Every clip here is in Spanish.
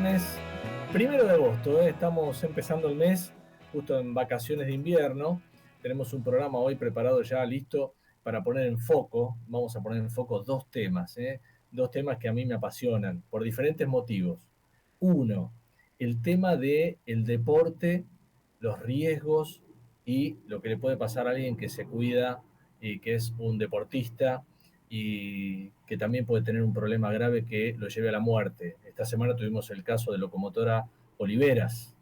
viernes 1 de agosto, estamos empezando el mes justo en vacaciones de invierno. Tenemos un programa hoy preparado ya, listo, para poner en foco. Vamos a poner en foco dos temas, dos temas que a mí me apasionan por diferentes motivos. Uno, el tema del deporte, los riesgos y lo que le puede pasar a alguien que se cuida y que es un deportista y que también puede tener un problema grave que lo lleve a la muerte. Esta semana tuvimos el caso de Locomotora Oliveras,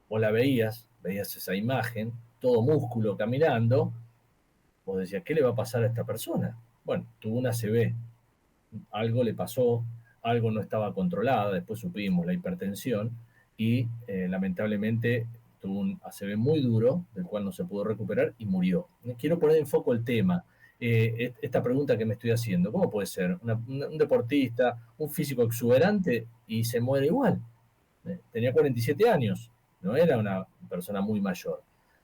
vos la veías esa imagen, todo músculo caminando, vos decías, ¿qué le va a pasar a esta persona? Bueno, tuvo una ACV, algo le pasó, algo no estaba controlada, después supimos la hipertensión y lamentablemente tuvo un ACV muy duro, del cual no se pudo recuperar y murió. Quiero poner en foco el tema, esta pregunta que me estoy haciendo, ¿cómo puede ser un deportista, un físico exuberante y se muere igual? Tenía 47 años, no era una persona muy mayor.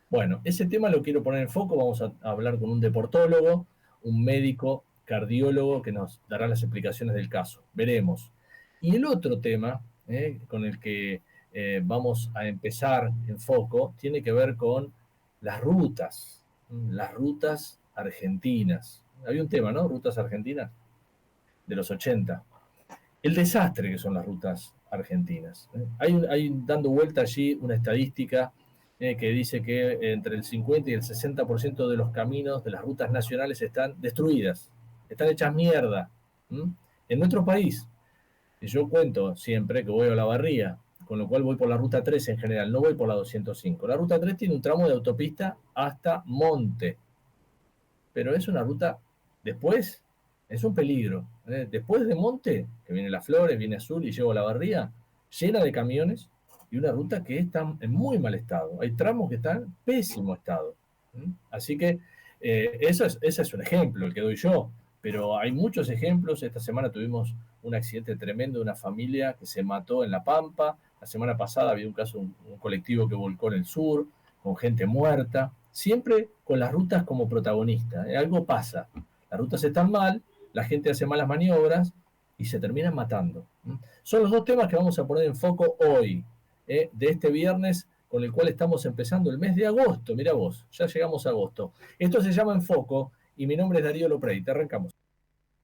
Bueno, ese tema lo quiero poner en foco, vamos a hablar con un deportólogo, un médico, cardiólogo que nos dará las explicaciones del caso. Veremos. Y el otro tema con el que vamos a empezar en foco tiene que ver con las rutas argentinas. Había un tema, ¿no? Rutas argentinas de los 80. El desastre que son las rutas argentinas. Hay dando vuelta allí una estadística que dice que entre el 50 y el 60% de los caminos de las rutas nacionales están destruidas, están hechas mierda. En nuestro país, yo cuento siempre que voy a Olavarría, con lo cual voy por la ruta 3 en general, no voy por la 205. La ruta 3 tiene un tramo de autopista hasta Monte, pero es una ruta después, es un peligro. Después de Monte, que viene Las Flores, viene Azul y llego a La Barría, llena de camiones y una ruta que está en muy mal estado. Hay tramos que están en pésimo estado. Así que ese es un ejemplo, el que doy yo, pero hay muchos ejemplos. Esta semana tuvimos un accidente tremendo de una familia que se mató en La Pampa. La semana pasada había un caso, un colectivo que volcó en el sur, con gente muerta, siempre con las rutas como protagonista. Algo pasa, las rutas están mal, la gente hace malas maniobras y se terminan matando. Son los dos temas que vamos a poner en foco hoy, de este viernes, con el cual estamos empezando el mes de agosto. Mira vos, ya llegamos a agosto. Esto se llama En Foco y mi nombre es Darío Loprey. Te arrancamos.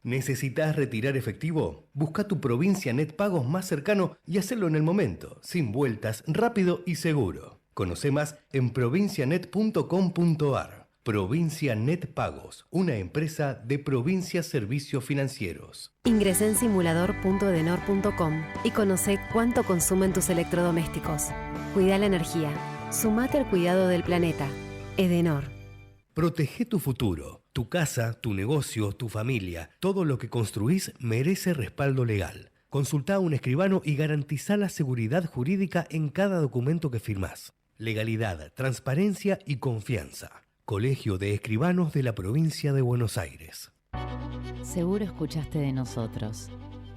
¿Necesitas retirar efectivo? Busca tu Provincia Net Pagos más cercano y hacelo en el momento, sin vueltas, rápido y seguro. Conoce más en provincianet.com.ar. Provincia Net Pagos, una empresa de Provincia Servicios Financieros. Ingresá en simulador.edenor.com y conoce cuánto consumen tus electrodomésticos. Cuida la energía. Sumate al cuidado del planeta. Edenor. Protege tu futuro. Tu casa, tu negocio, tu familia, todo lo que construís merece respaldo legal. Consultá a un escribano y garantizá la seguridad jurídica en cada documento que firmás. Legalidad, transparencia y confianza. Colegio de Escribanos de la Provincia de Buenos Aires. Seguro escuchaste de nosotros.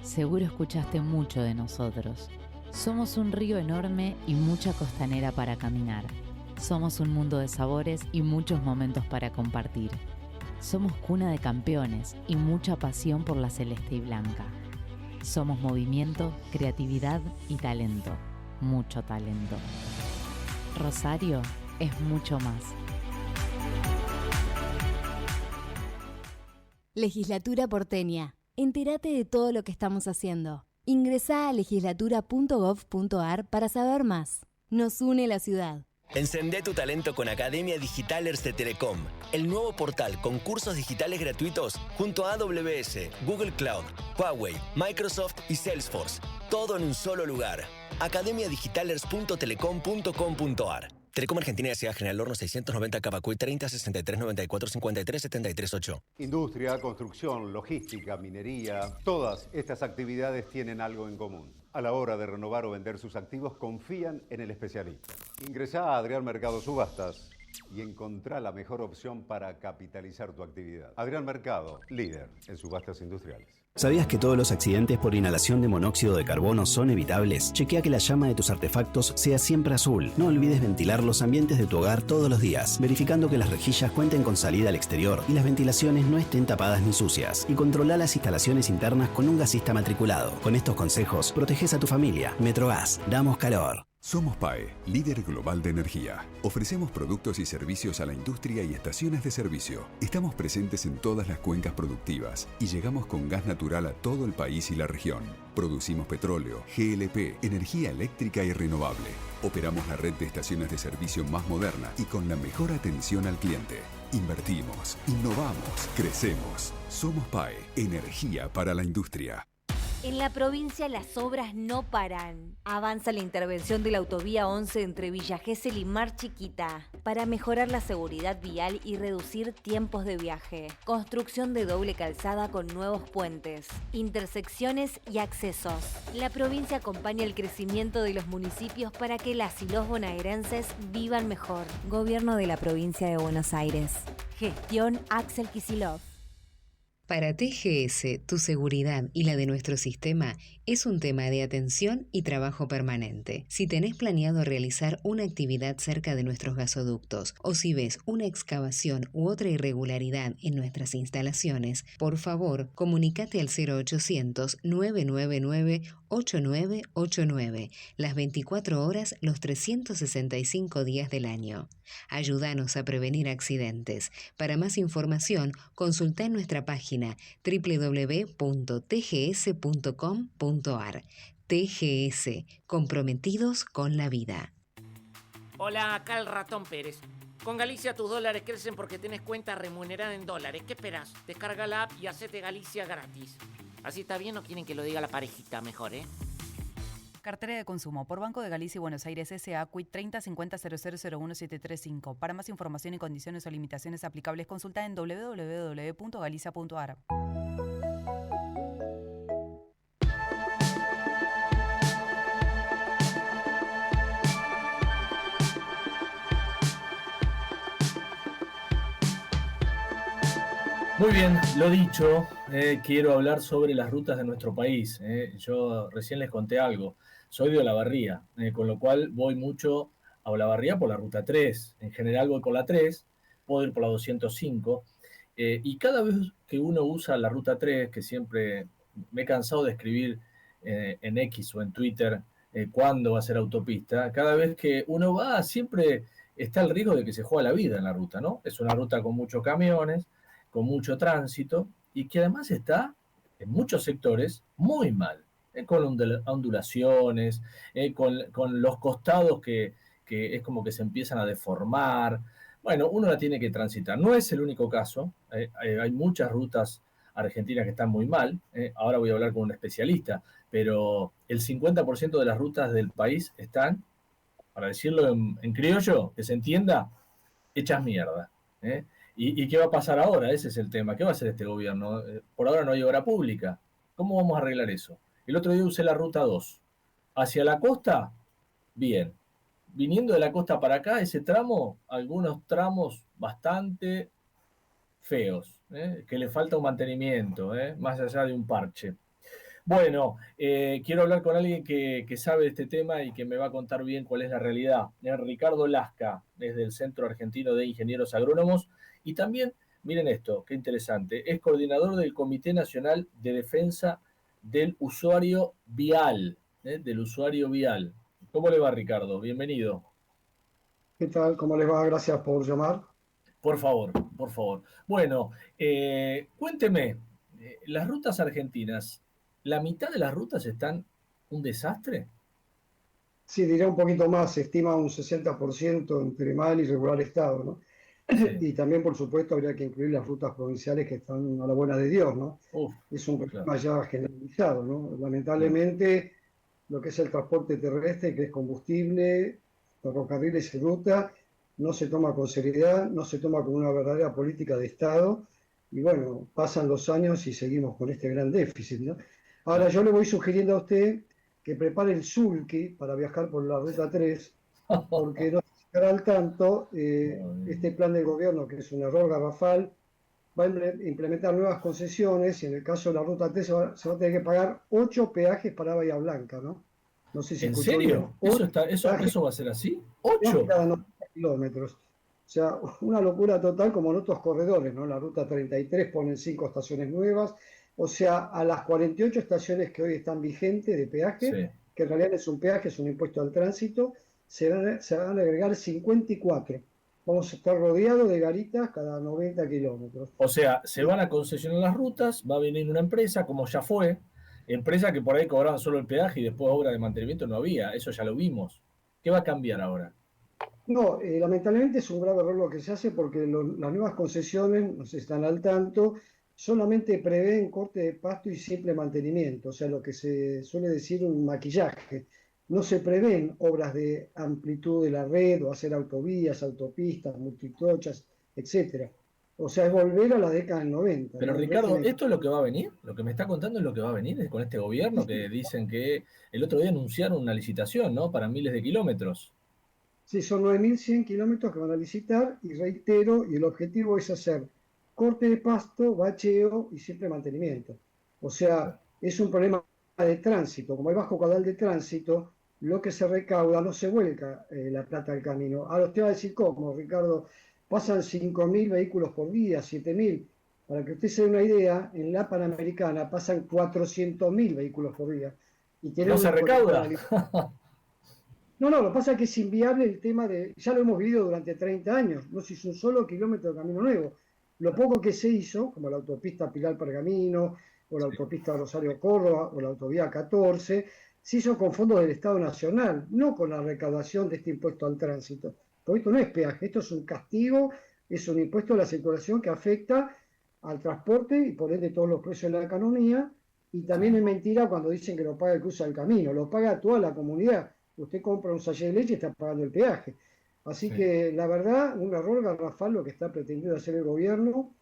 Seguro escuchaste mucho de nosotros. Somos un río enorme y mucha costanera para caminar. Somos un mundo de sabores y muchos momentos para compartir. Somos cuna de campeones y mucha pasión por la celeste y blanca. Somos movimiento, creatividad y talento. Mucho talento. Rosario es mucho más. Legislatura porteña. Entérate de todo lo que estamos haciendo. Ingresá a legislatura.gov.ar para saber más. Nos une la ciudad. Encendé tu talento con Academia Digitalers de Telecom, el nuevo portal con cursos digitales gratuitos junto a AWS, Google Cloud, Huawei, Microsoft y Salesforce. Todo en un solo lugar. academiadigitalers.telecom.com.ar. Telecom Argentina S.A. General Horno 690 Cavacuy 30 63 94 53 73 8. Industria, construcción, logística, minería, todas estas actividades tienen algo en común. A la hora de renovar o vender sus activos, confían en el especialista. Ingresá a Adrián Mercado Subastas y encontrá la mejor opción para capitalizar tu actividad. Adrián Mercado, líder en subastas industriales. ¿Sabías que todos los accidentes por inhalación de monóxido de carbono son evitables? Chequea que la llama de tus artefactos sea siempre azul. No olvides ventilar los ambientes de tu hogar todos los días, verificando que las rejillas cuenten con salida al exterior y las ventilaciones no estén tapadas ni sucias. Y controla las instalaciones internas con un gasista matriculado. Con estos consejos, proteges a tu familia. Metrogas, damos calor. Somos PAE, líder global de energía. Ofrecemos productos y servicios a la industria y estaciones de servicio. Estamos presentes en todas las cuencas productivas y llegamos con gas natural a todo el país y la región. Producimos petróleo, GLP, energía eléctrica y renovable. Operamos la red de estaciones de servicio más moderna y con la mejor atención al cliente. Invertimos, innovamos, crecemos. Somos PAE, energía para la industria. En la provincia las obras no paran. Avanza la intervención de la autovía 11 entre Villa Gesell y Mar Chiquita para mejorar la seguridad vial y reducir tiempos de viaje. Construcción de doble calzada con nuevos puentes, intersecciones y accesos. La provincia acompaña el crecimiento de los municipios para que las y los bonaerenses vivan mejor. Gobierno de la provincia de Buenos Aires. Gestión Axel Kicillof. Para TGS, tu seguridad y la de nuestro sistema es un tema de atención y trabajo permanente. Si tenés planeado realizar una actividad cerca de nuestros gasoductos o si ves una excavación u otra irregularidad en nuestras instalaciones, por favor, comunícate al 0800-999-8989, las 24 horas, los 365 días del año. Ayúdanos a prevenir accidentes. Para más información, consulta en nuestra página www.tgs.com.ar. TGS, comprometidos con la vida. Hola, acá el Ratón Pérez. Con Galicia tus dólares crecen porque tenés cuenta remunerada en dólares. ¿Qué esperás? Descarga la app y hacete Galicia gratis. ¿Así está bien o quieren que lo diga la parejita mejor, Cartera de consumo por Banco de Galicia y Buenos Aires S.A. CUIT 3050001735. Para más información y condiciones o limitaciones aplicables, consulta en www.galicia.ar. Muy bien, lo dicho, quiero hablar sobre las rutas de nuestro país. Yo recién les conté algo. Soy de Olavarría, con lo cual voy mucho a Olavarría por la ruta 3. En general voy por la 3, puedo ir por la 205. Y cada vez que uno usa la ruta 3, que siempre me he cansado de escribir en X o en Twitter cuándo va a ser autopista, cada vez que uno va siempre está el riesgo de que se juegue la vida en la ruta, ¿no? Es una ruta con muchos camiones, con mucho tránsito y que además está en muchos sectores muy mal. Con ondulaciones, con los costados que es como que se empiezan a deformar. Bueno, uno la tiene que transitar. No es el único caso. Hay muchas rutas argentinas que están muy mal. Ahora voy a hablar con un especialista, pero el 50% de las rutas del país están, para decirlo en criollo, que se entienda, hechas mierda. ¿Y qué va a pasar ahora? Ese es el tema. ¿Qué va a hacer este gobierno? Por ahora no hay obra pública. ¿Cómo vamos a arreglar eso? El otro día usé la ruta 2. Hacia la costa, bien. Viniendo de la costa para acá, ese tramo, algunos tramos bastante feos, que le falta un mantenimiento, más allá de un parche. Bueno, quiero hablar con alguien que sabe de este tema y que me va a contar bien cuál es la realidad. Ricardo Lasca, desde el Centro Argentino de Ingenieros Agrónomos. Y también, miren esto, qué interesante, es coordinador del Comité Nacional de Defensa del Usuario Vial, ¿Cómo le va, Ricardo? Bienvenido. ¿Qué tal? ¿Cómo les va? Gracias por llamar. Por favor, por favor. Bueno, cuénteme, las rutas argentinas, ¿la mitad de las rutas están un desastre? Sí, diría un poquito más, se estima un 60% entre mal y regular estado, ¿no? Sí. Y también, por supuesto, habría que incluir las rutas provinciales que están a la buena de Dios, ¿no? Es un problema ya generalizado, ¿no? Lamentablemente, lo que es el transporte terrestre, que es combustible, ferrocarriles y ruta, no se toma con seriedad, no se toma con una verdadera política de Estado, y bueno, pasan los años y seguimos con este gran déficit, ¿no? Ahora, yo le voy sugiriendo a usted que prepare el sulky para viajar por la ruta 3, porque no sé si dejar al tanto, este plan del gobierno, que es un error garrafal, va a implementar nuevas concesiones y en el caso de la ruta T se va a tener que pagar 8 peajes para Bahía Blanca, ¿no? No sé si ¿En escuchó serio? bien. ¿Eso va a ser así? ¿8? Cada 90 kilómetros. O sea, una locura total como en otros corredores, ¿no? La ruta 33 ponen 5 estaciones nuevas. O sea, a las 48 estaciones que hoy están vigentes de peaje, Sí. que en realidad es un peaje, es un impuesto al tránsito, se van a agregar 54. Vamos a estar rodeados de garitas cada 90 kilómetros. O sea, se van a concesionar las rutas, va a venir una empresa, como ya fue, empresa que por ahí cobraban solo el peaje y después obra de mantenimiento no había, eso ya lo vimos. ¿Qué va a cambiar ahora? No, lamentablemente es un grave error lo que se hace porque las nuevas concesiones, no sé si están al tanto, solamente prevén corte de pasto y simple mantenimiento, o sea, lo que se suele decir un maquillaje. No se prevén obras de amplitud de la red o hacer autovías, autopistas, multitrochas, etcétera. O sea, es volver a la década del 90. Pero ¿no? Ricardo, ¿esto es lo que va a venir? ¿Lo que me está contando es lo que va a venir con este gobierno que dicen que el otro día anunciaron una licitación, ¿no? Para miles de kilómetros. Sí, son 9.100 kilómetros que van a licitar y reitero, y el objetivo es hacer corte de pasto, bacheo y simple mantenimiento. O sea, es un problema de tránsito. Como hay bajo caudal de tránsito, lo que se recauda no se vuelca la plata al camino. Ahora usted va a decir, ¿cómo, Ricardo? Pasan 5.000 vehículos por día, 7.000. Para que usted se dé una idea, en la Panamericana pasan 400.000 vehículos por día. Y ¿No se recauda? No, lo que pasa es que es inviable el tema de, ya lo hemos vivido durante 30 años, no se hizo un solo kilómetro de camino nuevo. Lo poco que se hizo, como la autopista Pilar-Pergamino, o la autopista Rosario-Córdoba, o la autovía 14, se hizo con fondos del Estado Nacional, no con la recaudación de este impuesto al tránsito. Porque esto no es peaje, esto es un castigo, es un impuesto a la circulación que afecta al transporte y por ende todos los precios de la economía, y también es mentira cuando dicen que lo paga el cruce del camino, lo paga toda la comunidad. Usted compra un sachet de leche y está pagando el peaje. Así que, la verdad, un error garrafal lo que está pretendiendo hacer el gobierno.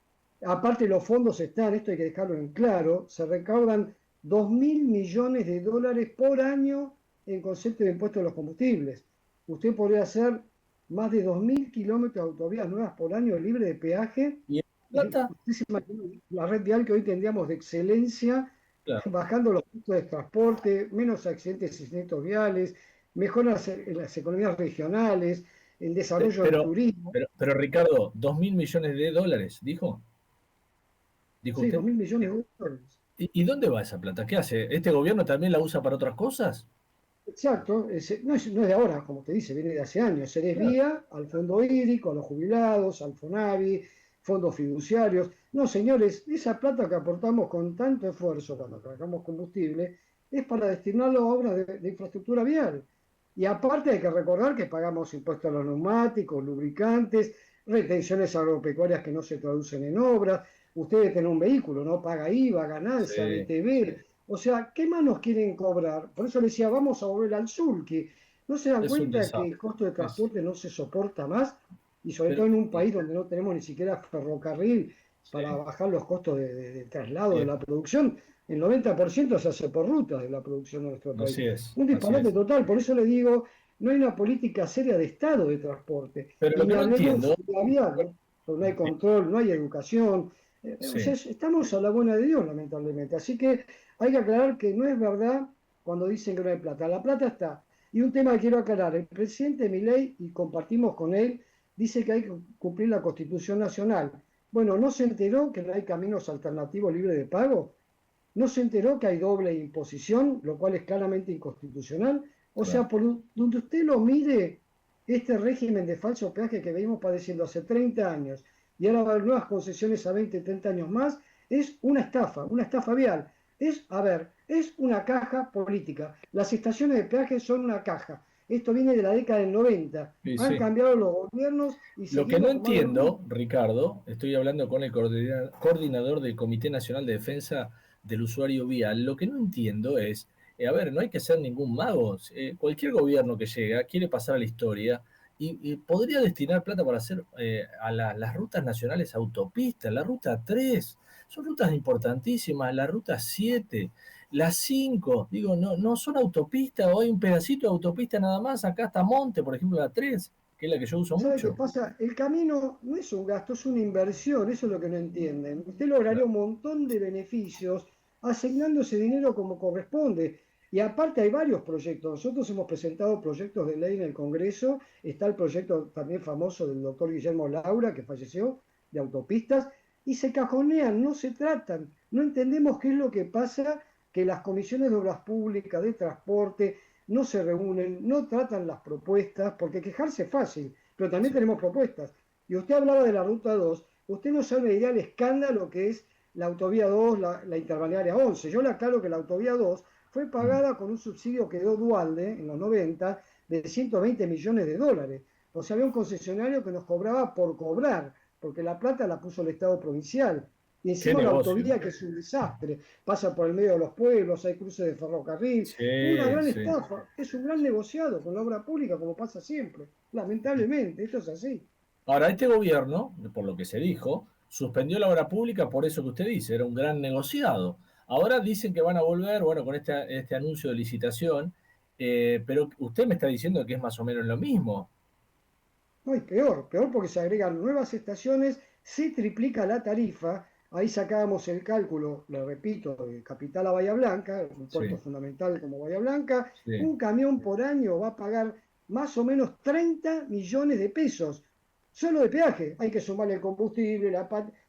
Aparte, los fondos están, esto hay que dejarlo en claro, se recaudan 2.000 millones de dólares por año en concepto de impuestos a los combustibles. Usted podría hacer más de 2.000 kilómetros de autovías nuevas por año libre de peaje. ¿Y plata? Usted se imagina la red vial que hoy tendríamos de excelencia, Claro. bajando los costos de transporte, menos accidentes y siniestros viales, mejoras en las economías regionales, el desarrollo del turismo. Pero Ricardo, 2.000 millones de dólares, ¿dijo? ¿Dijo Sí, usted? 2.000 millones de dólares. ¿Y dónde va esa plata? ¿Qué hace? ¿Este gobierno también la usa para otras cosas? Exacto, no es de ahora, como te dice, viene de hace años. Se desvía al fondo hídrico, a los jubilados, al FONAVI, fondos fiduciarios. No, señores, esa plata que aportamos con tanto esfuerzo cuando cargamos combustible es para destinarlo a obras de infraestructura vial. Y aparte hay que recordar que pagamos impuestos a los neumáticos, lubricantes, retenciones agropecuarias que no se traducen en obras. Usted debe tener un vehículo, ¿no? Paga IVA, ganancia, Sí. BTV. O sea, ¿qué más nos quieren cobrar? Por eso le decía, vamos a volver al sulky. ¿No se dan Es un cuenta que desastre. el costo de transporte no se soporta más? Y sobre todo en un país donde no tenemos ni siquiera ferrocarril para bajar los costos de traslado de la producción. El 90% se hace por ruta de la producción de nuestro país. Así es. Un disparate así es. total. Por eso le digo, no hay una política seria de Estado de transporte. Pero Y lo ni que no hablemos entiendo- de la vía, ¿no? Porque no hay control, no hay educación. O Sí. sea, estamos a la buena de Dios, lamentablemente. Así que hay que aclarar que no es verdad cuando dicen que no hay plata. La plata está. Y un tema que quiero aclarar, el presidente Milei, y compartimos con él, dice que hay que cumplir la Constitución Nacional. Bueno, ¿no se enteró que no hay caminos alternativos libres de pago? ¿No se enteró que hay doble imposición, lo cual es claramente inconstitucional? O sea, por donde usted lo mire, este régimen de falso peaje que venimos padeciendo hace 30 años, y ahora va a haber nuevas concesiones a 20, 30 años más, es una estafa vial. Es una caja política. Las estaciones de peaje son una caja. Esto viene de la década del 90. Sí, Han sí. cambiado los gobiernos y Lo que seguimos no con más de lo entiendo, mismo. Ricardo, estoy hablando con el coordinador del Comité Nacional de Defensa del Usuario Vial, lo que no entiendo es, a ver, no hay que ser ningún mago, cualquier gobierno que llega quiere pasar a la historia y podría destinar plata para hacer a las rutas nacionales autopistas, la ruta 3, son rutas importantísimas, la ruta 7, la 5, digo, no son autopistas o hay un pedacito de autopista nada más, acá hasta Monte, por ejemplo, la 3. que es la que yo uso ¿Sabe mucho. qué pasa? El camino no es un gasto, es una inversión, eso es lo que no entienden. Usted lograría un montón de beneficios asignándose dinero como corresponde. Y aparte hay varios proyectos. Nosotros hemos presentado proyectos de ley en el Congreso. Está el proyecto también famoso del doctor Guillermo Laura, que falleció, de autopistas, y se cajonean, no se tratan. No entendemos qué es lo que pasa, que las comisiones de obras públicas, de transporte, no se reúnen, no tratan las propuestas, porque quejarse es fácil, pero también tenemos propuestas. Y usted hablaba de la Ruta 2, usted no sabe idea del escándalo que es la Autovía 2, la Interbalnearia 11. Yo le aclaro que la Autovía 2 fue pagada con un subsidio que dio Duhalde en los 90 de 120 millones de dólares. O sea, había un concesionario que nos cobraba por cobrar, porque la plata la puso el Estado provincial. Y encima la autovía, que es un desastre, pasa por el medio de los pueblos, hay cruces de ferrocarril, una gran estafa, es un gran negociado con la obra pública, como pasa siempre. Lamentablemente, esto es así. Ahora, este gobierno, por lo que se dijo, suspendió la obra pública por eso que usted dice, era un gran negociado. Ahora dicen que van a volver, bueno, con este anuncio de licitación, pero usted me está diciendo que es más o menos lo mismo. No, y peor porque se agregan nuevas estaciones, se triplica la tarifa. Ahí sacábamos el cálculo, le repito, de Capital a Bahía Blanca, un puerto fundamental como Bahía Blanca. Un camión por año va a pagar más o menos 30 millones de pesos, solo de peaje. Hay que sumarle el combustible,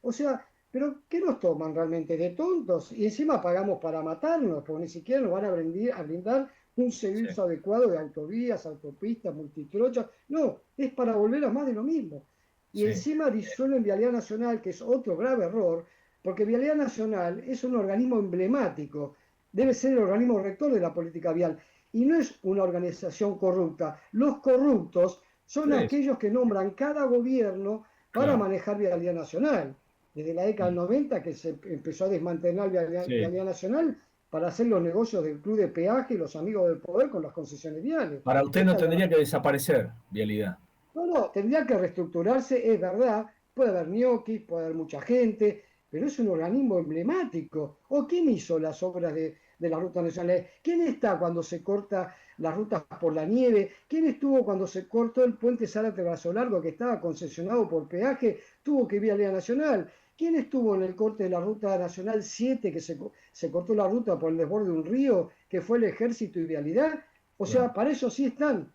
o sea, pero ¿qué nos toman realmente? ¿De tontos? Y encima pagamos para matarnos, porque ni siquiera nos van a brindar un servicio adecuado de autovías, autopistas, multitrochas. No, es para volver a más de lo mismo. Y encima disuelven Vialidad Nacional, que es otro grave error, porque Vialidad Nacional es un organismo emblemático, debe ser el organismo rector de la política vial, y no es una organización corrupta. Los corruptos son aquellos que nombran cada gobierno para manejar Vialidad Nacional. Desde la década del 90 que se empezó a desmantelar Vialidad Nacional para hacer los negocios del club de peaje y los amigos del poder con las concesiones viales. Para usted no tendría que desaparecer Vialidad. No, tendría que reestructurarse, es verdad, puede haber ñoquis, puede haber mucha gente, pero es un organismo emblemático. ¿O quién hizo las obras de las rutas nacionales? ¿Quién está cuando se corta las rutas por la nieve? ¿Quién estuvo cuando se cortó el puente Zárate-Brazo Largo, que estaba concesionado por peaje? Tuvo que ir Vialidad Nacional. ¿Quién estuvo en el corte de la ruta nacional 7, que se cortó la ruta por el desborde de un río, que fue el Ejército y Vialidad? O sea, para eso sí están.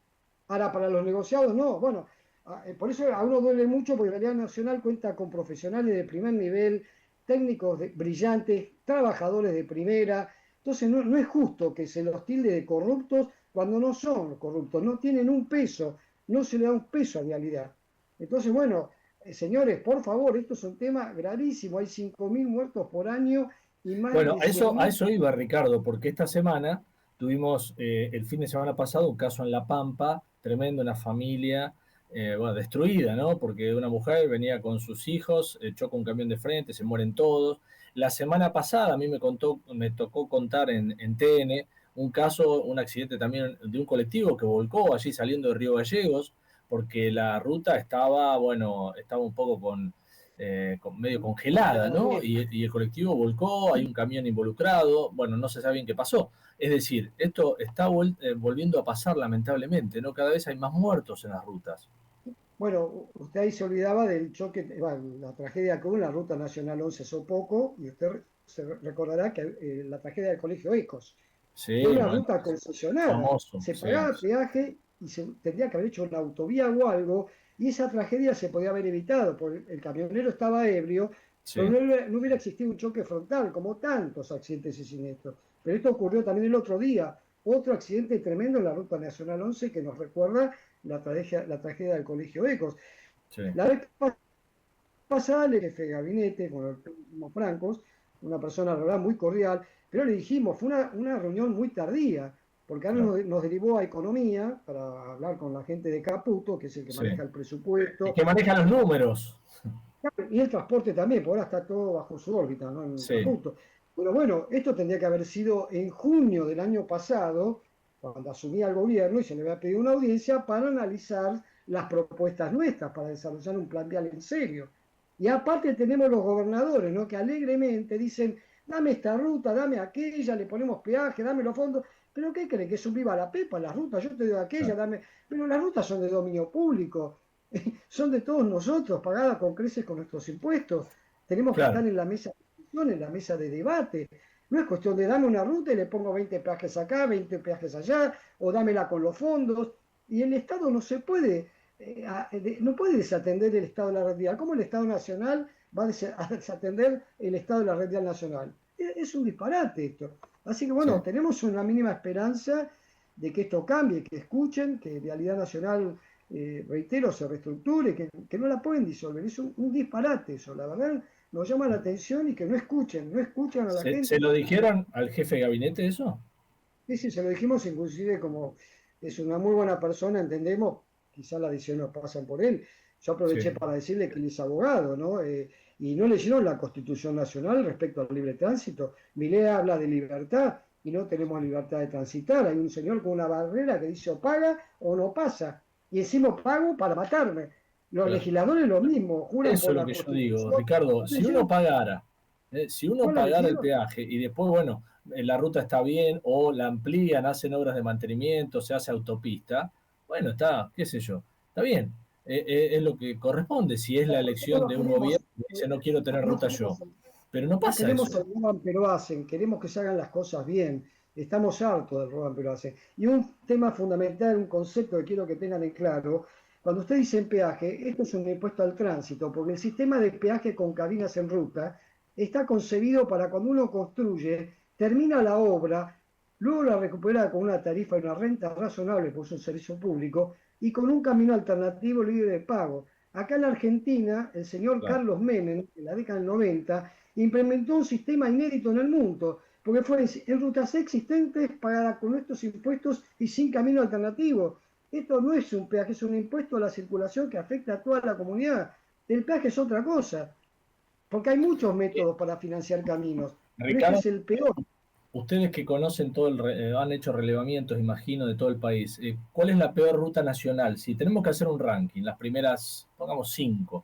Ahora, para los negociados no. Bueno, por eso a uno duele mucho, porque Vialidad Nacional cuenta con profesionales de primer nivel, técnicos brillantes, trabajadores de primera. Entonces no es justo que se los tilde de corruptos cuando no son corruptos, no tienen un peso, no se le da un peso a Vialidad. Entonces, bueno, señores, por favor, esto es un tema gravísimo, hay 5.000 muertos por año y más Bueno, de a eso iba, Ricardo, porque esta semana tuvimos el fin de semana pasado un caso en La Pampa, tremendo, una familia destruida, ¿no? Porque una mujer venía con sus hijos, choca un camión de frente, se mueren todos. La semana pasada a mí me tocó contar en TN un caso, un accidente también de un colectivo que volcó allí saliendo de Río Gallegos, porque la ruta estaba un poco medio congelada, ¿no? Y el colectivo volcó, hay un camión involucrado, bueno, no se sabe bien qué pasó. Es decir, esto está volviendo a pasar lamentablemente, ¿no? Cada vez hay más muertos en las rutas. Bueno, usted ahí se olvidaba del choque, la tragedia que hubo en la Ruta Nacional 11 Sopoco, y usted se recordará que la tragedia del Colegio Ecos. Sí, fue una ruta concesionada, famoso, se pagaba peaje y se tendría que haber hecho una autovía o algo, y esa tragedia se podía haber evitado, porque el camionero estaba ebrio, pero no hubiera existido un choque frontal, como tantos accidentes y siniestros. Pero esto ocurrió también el otro día, otro accidente tremendo en la Ruta Nacional 11 que nos recuerda la tragedia del Colegio Ecos. La vez pasada, el jefe de gabinete, con los francos, una persona, la verdad, muy cordial, pero le dijimos, fue una reunión muy tardía, porque ahora nos derivó a economía para hablar con la gente de Caputo, que es el que maneja el presupuesto. Y que maneja los números. Y el transporte también, porque ahora está todo bajo su órbita, ¿no? En Caputo. Pero bueno, esto tendría que haber sido en junio del año pasado, cuando asumía el gobierno, y se le había pedido una audiencia para analizar las propuestas nuestras, para desarrollar un plan vial en serio. Y aparte tenemos los gobernadores, ¿no? Que alegremente dicen, dame esta ruta, dame aquella, le ponemos peaje, dame los fondos, ¿Pero qué cree? ¿Que subiva la pepa, las rutas? Yo te doy aquella, dame. Pero las rutas son de dominio público, son de todos nosotros, pagadas con creces con nuestros impuestos. Tenemos que estar en la mesa de discusión, en la mesa de debate. No es cuestión de dame una ruta y le pongo 20 peajes acá, 20 peajes allá, o dámela con los fondos. Y el Estado no se puede, no puede desatender el Estado de la red vial. ¿Cómo el Estado Nacional va a desatender el Estado de la red vial nacional? Es un disparate esto. Así que bueno, tenemos una mínima esperanza de que esto cambie, que escuchen, que Vialidad Nacional, reitero, se reestructure, que no la pueden disolver. Es un disparate eso, la verdad. Nos llama la atención y que no escuchen a la gente. ¿Se lo dijeron al jefe de gabinete eso? Sí, se lo dijimos, inclusive como es una muy buena persona, entendemos, quizás las decisiones pasan por él. Yo aproveché para decirle que él es abogado, ¿no? Y no leyeron la Constitución Nacional respecto al libre tránsito. Milei habla de libertad y no tenemos libertad de transitar. Hay un señor con una barrera que dice o paga o no pasa. Y encima pago para matarme. Los legisladores lo mismo, juran eso por es lo que yo digo, Ricardo. Si uno pagara el peaje y después, bueno, la ruta está bien o la amplían, hacen obras de mantenimiento, se hace autopista, bueno, está, qué sé yo, está bien. Es lo que corresponde si es la elección de un gobierno que dice no quiero tener ruta yo. Pero no pasa queremos eso. el roban pero hacen, queremos que se hagan las cosas bien. Estamos hartos del roban pero hacen. Y un tema fundamental, un concepto que quiero que tengan en claro, cuando usted dice en peaje, esto es un impuesto al tránsito, porque el sistema de peaje con cabinas en ruta está concebido para cuando uno construye, termina la obra, luego la recupera con una tarifa y una renta razonable, porque es un servicio público, y con un camino alternativo libre de pago. Acá en la Argentina, el señor Carlos Menem, en la década del 90, implementó un sistema inédito en el mundo, porque fue en rutas existentes pagada con estos impuestos y sin camino alternativo. Esto no es un peaje, es un impuesto a la circulación que afecta a toda la comunidad. El peaje es otra cosa, porque hay muchos métodos para financiar caminos. Ricardo, este es el peor. Ustedes que conocen han hecho relevamientos, imagino, de todo el país. ¿Cuál es la peor ruta nacional? Si tenemos que hacer un ranking, las primeras, pongamos 5.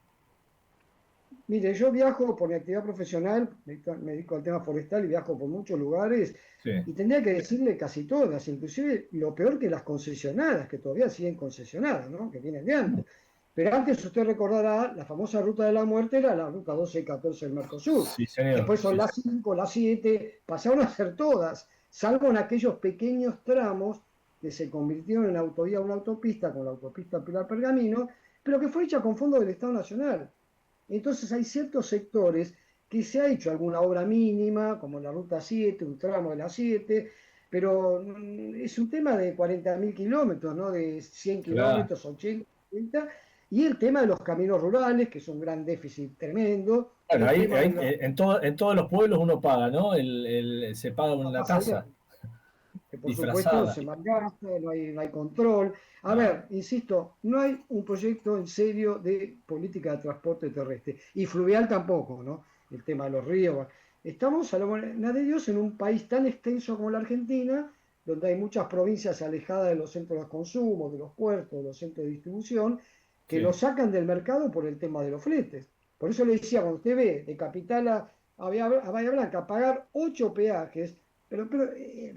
Mire, yo viajo por mi actividad profesional, me dedico al tema forestal y viajo por muchos lugares, y tendría que decirle casi todas, inclusive lo peor que las concesionadas, que todavía siguen concesionadas, ¿no? Que vienen de antes. Pero antes usted recordará, la famosa ruta de la muerte era la ruta 12 y 14 del Mercosur. Sí, señor. Después son las 5, las 7, pasaron a ser todas, salvo en aquellos pequeños tramos que se convirtieron en autovía o una autopista, con la autopista Pilar Pergamino, pero que fue hecha con fondos del Estado Nacional. Entonces hay ciertos sectores que se ha hecho alguna obra mínima, como la ruta 7, un tramo de la 7, pero es un tema de 40.000 kilómetros, ¿no? De 100 kilómetros, 80, y el tema de los caminos rurales, que es un gran déficit tremendo. Bueno, en todos los pueblos uno paga, ¿no? Se paga una tasa. Que por supuesto se malgasta, no hay control. A ver, insisto, no hay un proyecto en serio de política de transporte terrestre. Y fluvial tampoco, ¿no? El tema de los ríos. Estamos, a la buena de Dios, en un país tan extenso como la Argentina, donde hay muchas provincias alejadas de los centros de consumo, de los puertos, de los centros de distribución, que lo sacan del mercado por el tema de los fletes. Por eso le decía, cuando usted ve de Capital a Bahía Blanca pagar 8 peajes, pero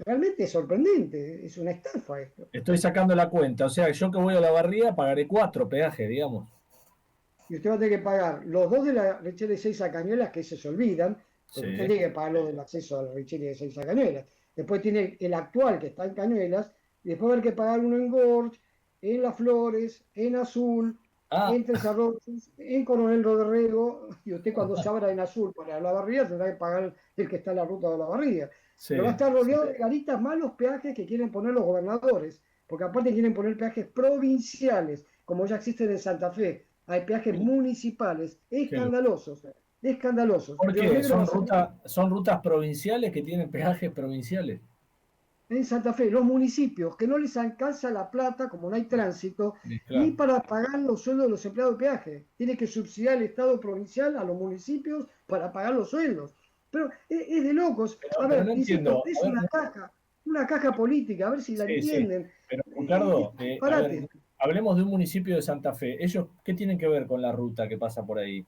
realmente es sorprendente, es una estafa esto. Estoy sacando la cuenta, o sea, yo que voy a la Barría pagaré 4 peajes, digamos. Y usted va a tener que pagar los 2 de la Richeri de 6 a Cañuelas, que se olvidan, porque usted tiene que pagar lo del acceso a la Richeri de 6 a Cañuelas. Después tiene el actual que está en Cañuelas, y después va a haber que pagar uno en Gorge, en Las Flores, en Azul, en Tres Arroyos, en Coronel Rodrego, y usted cuando se abra en Azul para la Barría tendrá que pagar el que está en la ruta de la Barría. Pero va a estar rodeado de garitas más los peajes que quieren poner los gobernadores, porque aparte quieren poner peajes provinciales, como ya existen en Santa Fe. Hay peajes municipales, escandalosos. Escandalosos. ¿Por qué? ¿Son rutas provinciales que tienen peajes provinciales? En Santa Fe, los municipios, que no les alcanza la plata, como no hay tránsito, ni para pagar los sueldos de los empleados de peaje. Tiene que subsidiar el Estado provincial a los municipios para pagar los sueldos. Pero es de locos. A ver, insisto, es una caja política, a ver si la entienden. Pero, Ricardo, hablemos de un municipio de Santa Fe. ¿Ellos qué tienen que ver con la ruta que pasa por ahí?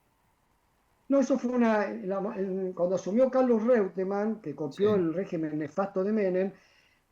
No, eso fue cuando asumió Carlos Reutemann, que copió el régimen nefasto de Menem,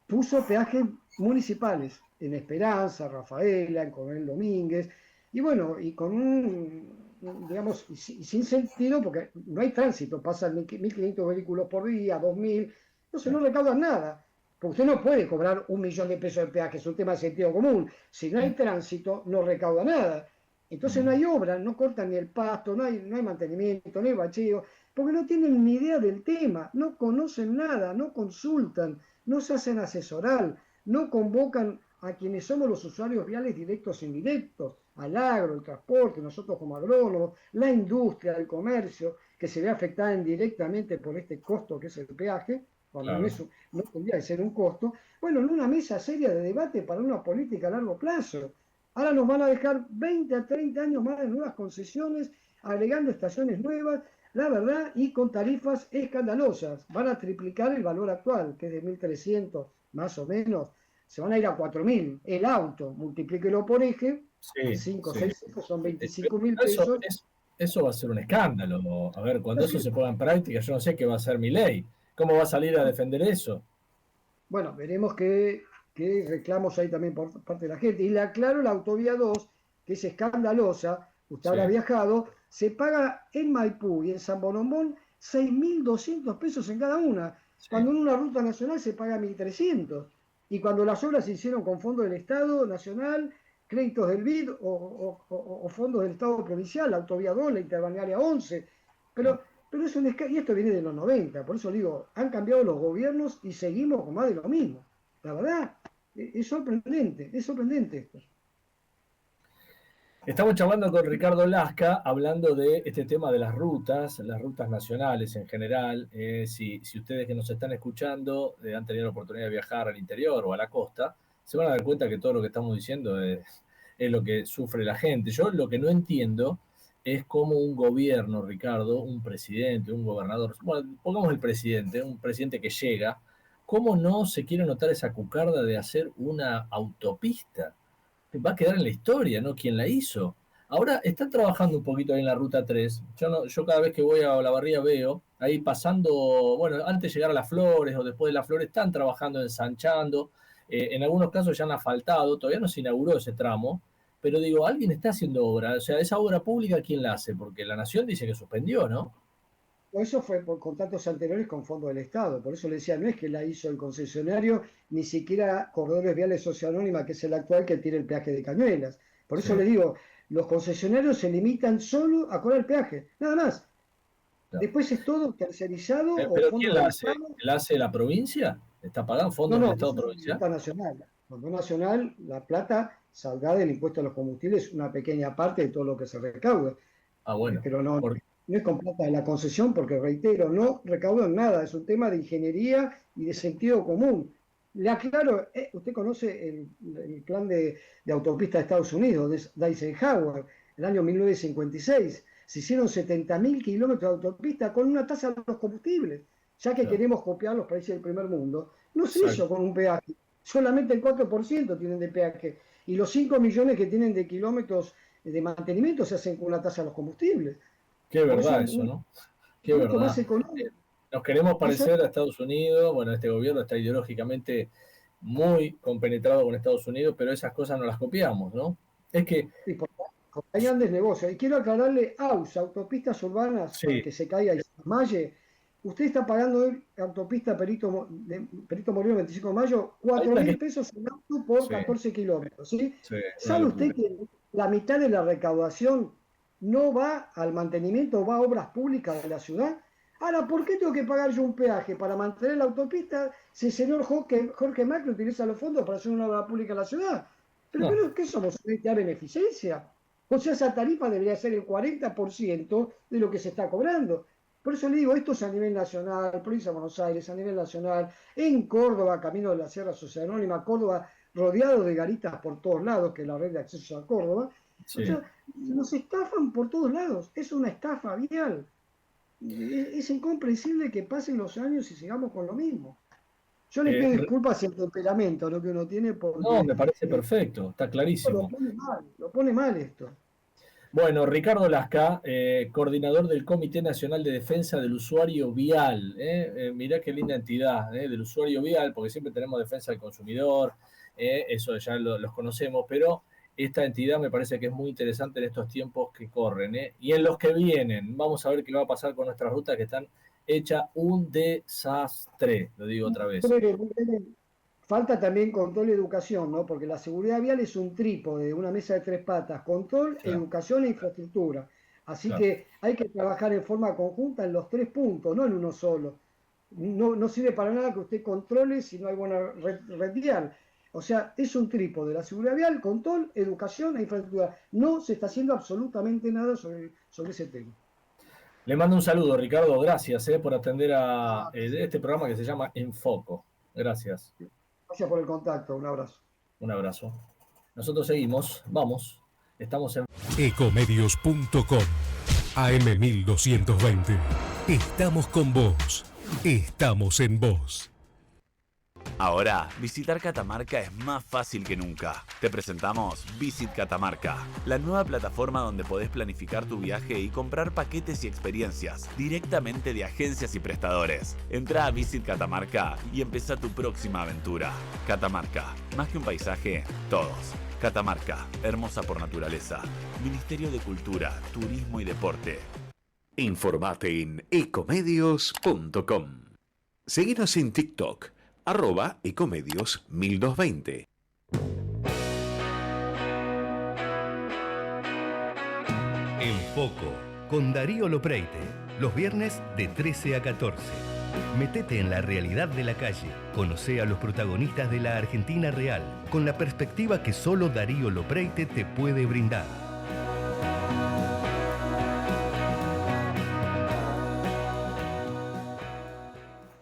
puso peajes municipales en Esperanza, Rafaela, en Coronel Domínguez, y bueno, y con digamos, y sin sentido, porque no hay tránsito, pasan 1.500 vehículos por día, 2.000, entonces no recaudan nada. Porque usted no puede cobrar 1.000.000 de pesos de peaje, es un tema de sentido común. Si no hay tránsito, no recauda nada. Entonces no hay obra, no cortan ni el pasto, no hay mantenimiento, no hay bacheo, porque no tienen ni idea del tema, no conocen nada, no consultan, no se hacen asesorar, no convocan a quienes somos los usuarios viales directos e indirectos, al agro, el transporte, nosotros como agrónomos, la industria, el comercio, que se ve afectada indirectamente por este costo que es el peaje, cuando claro, no tendría que ser un costo. Bueno, en una mesa seria de debate para una política a largo plazo. Ahora nos van a dejar 20 a 30 años más de nuevas concesiones, agregando estaciones nuevas, la verdad, y con tarifas escandalosas. Van a triplicar el valor actual, que es de 1.300 más o menos. Se van a ir a 4.000. El auto, multiplíquelo por eje, 5 o 6 hijos son 25.000 pesos. Eso va a ser un escándalo. A ver, cuando eso se ponga en práctica, yo no sé qué va a hacer Milei. ¿Cómo va a salir a defender eso? Bueno, veremos qué reclamos hay también por parte de la gente. Y le aclaro, la autovía 2, que es escandalosa, usted habrá viajado, se paga en Maipú y en San Bolombón 6.200 pesos en cada una, cuando en una ruta nacional se paga 1.300. Y cuando las obras se hicieron con fondos del Estado Nacional, créditos del BID o fondos del Estado Provincial, la autovía 2, la interbalnearia 11. Pero es un y esto viene de los 90, por eso digo, han cambiado los gobiernos y seguimos con más de lo mismo. La verdad, es sorprendente esto. Estamos charlando con Ricardo Lasca, hablando de este tema de las rutas nacionales en general. Si ustedes que nos están escuchando han tenido la oportunidad de viajar al interior o a la costa, se van a dar cuenta que todo lo que estamos diciendo es lo que sufre la gente. Yo lo que no entiendo es cómo un gobierno, Ricardo, un presidente, un gobernador, bueno, pongamos el presidente, un presidente que llega, ¿cómo no se quiere notar esa cucarda de hacer una autopista? Va a quedar en la historia, ¿no? ¿Quién la hizo? Ahora están trabajando un poquito ahí en la Ruta 3. Yo cada vez que voy a Olavarría veo, ahí pasando, bueno, antes de llegar a Las Flores o después de Las Flores, están trabajando, ensanchando. En algunos casos ya han asfaltado, todavía no se inauguró ese tramo, pero digo, alguien está haciendo obra. O sea, esa obra pública, ¿quién la hace? Porque la Nación dice que suspendió, ¿no? Eso fue por contratos anteriores con fondos del Estado. Por eso le decía, no es que la hizo el concesionario, ni siquiera Corredores Viales Sociedad Anónima, que es el actual que tiene el peaje de Cañuelas. Por eso le digo, los concesionarios se limitan solo a cobrar el peaje, nada más. Claro. Después es todo tercerizado. ¿Pero quién la hace? ¿La hace la provincia? ¿Está pagando fondos del Estado provincial? Nacional. Fondo Nacional, la plata saldrá del impuesto a los combustibles, una pequeña parte de todo lo que se recaude. Ah, bueno. Pero no es con plata de la concesión, porque reitero, no recaudan nada, es un tema de ingeniería y de sentido común. Le aclaro, usted conoce el plan de autopista de Estados Unidos, de Eisenhower, el año 1956. Se hicieron 70.000 kilómetros de autopista con una tasa de los combustibles, ya que queremos copiar los países del primer mundo. No se hizo con un peaje, solamente el 4% tienen de peaje, y los 5 millones que tienen de kilómetros de mantenimiento se hacen con una tasa de los combustibles. Qué verdad eso, ¿no? Qué verdad. Nos queremos parecer a Estados Unidos. Bueno, este gobierno está ideológicamente muy compenetrado con Estados Unidos, pero esas cosas no las copiamos, ¿no? Es que... Sí, hay grandes negocios. Y quiero aclararle, autopistas urbanas, para que se caiga y se desmaye. Usted está pagando hoy autopista Perito Moreno 25 de mayo, 4.000 pesos en auto por 14 kilómetros, ¿sí? ¿Sabe usted que la mitad de la recaudación no va al mantenimiento, va a obras públicas de la ciudad? Ahora, ¿por qué tengo que pagar yo un peaje para mantener la autopista si el señor Jorge Macri utiliza los fondos para hacer una obra pública en la ciudad? ¿Pero qué somos? ¿Una entidad de beneficencia? O sea, esa tarifa debería ser el 40% de lo que se está cobrando. Por eso le digo, esto es a nivel nacional, provincia de Buenos Aires, a nivel nacional, en Córdoba, camino de la Sierra Sociedad Anónima, Córdoba, rodeado de garitas por todos lados, que es la red de acceso a Córdoba. Sí. O sea, nos estafan por todos lados, es una estafa vial. Es incomprensible que pasen los años y sigamos con lo mismo. Yo le pido disculpas si el temperamento, lo que uno tiene, porque... No, me parece perfecto, está clarísimo. Lo pone mal esto. Bueno, Ricardo Lasca, coordinador del Comité Nacional de Defensa del Usuario Vial. Mirá qué linda entidad, del usuario vial, porque siempre tenemos defensa del consumidor, eso ya los conocemos, pero esta entidad me parece que es muy interesante en estos tiempos que corren, y en los que vienen. Vamos a ver qué va a pasar con nuestras rutas que están hechas un desastre, lo digo otra vez. Falta también control y educación, ¿no? Porque la seguridad vial es un trípode, una mesa de 3 patas, control, Claro. educación e infraestructura. Así Claro. que hay que trabajar en forma conjunta en los 3 puntos, no en uno solo. No sirve para nada que usted controle si no hay buena red vial. O sea, es un trípode, la seguridad vial, control, educación e infraestructura. No se está haciendo absolutamente nada sobre ese tema. Le mando un saludo, Ricardo. Gracias por atender a este programa que se llama En Foco. Gracias. Gracias por el contacto, un abrazo. Un abrazo. Nosotros seguimos, vamos, estamos en... Ecomedios.com AM1220. Estamos con vos. Estamos en vos. Ahora, visitar Catamarca es más fácil que nunca. Te presentamos Visit Catamarca, la nueva plataforma donde podés planificar tu viaje y comprar paquetes y experiencias directamente de agencias y prestadores. Entra a Visit Catamarca y empezá tu próxima aventura. Catamarca, más que un paisaje, todos. Catamarca, hermosa por naturaleza. Ministerio de Cultura, Turismo y Deporte. Informate en ecomedios.com. Seguinos en TikTok, @ecomedios1220. En Foco, con Darío Lopreite, los viernes de 13 a 14. Metete en la realidad de la calle, conoce a los protagonistas de la Argentina real, con la perspectiva que solo Darío Lopreite te puede brindar.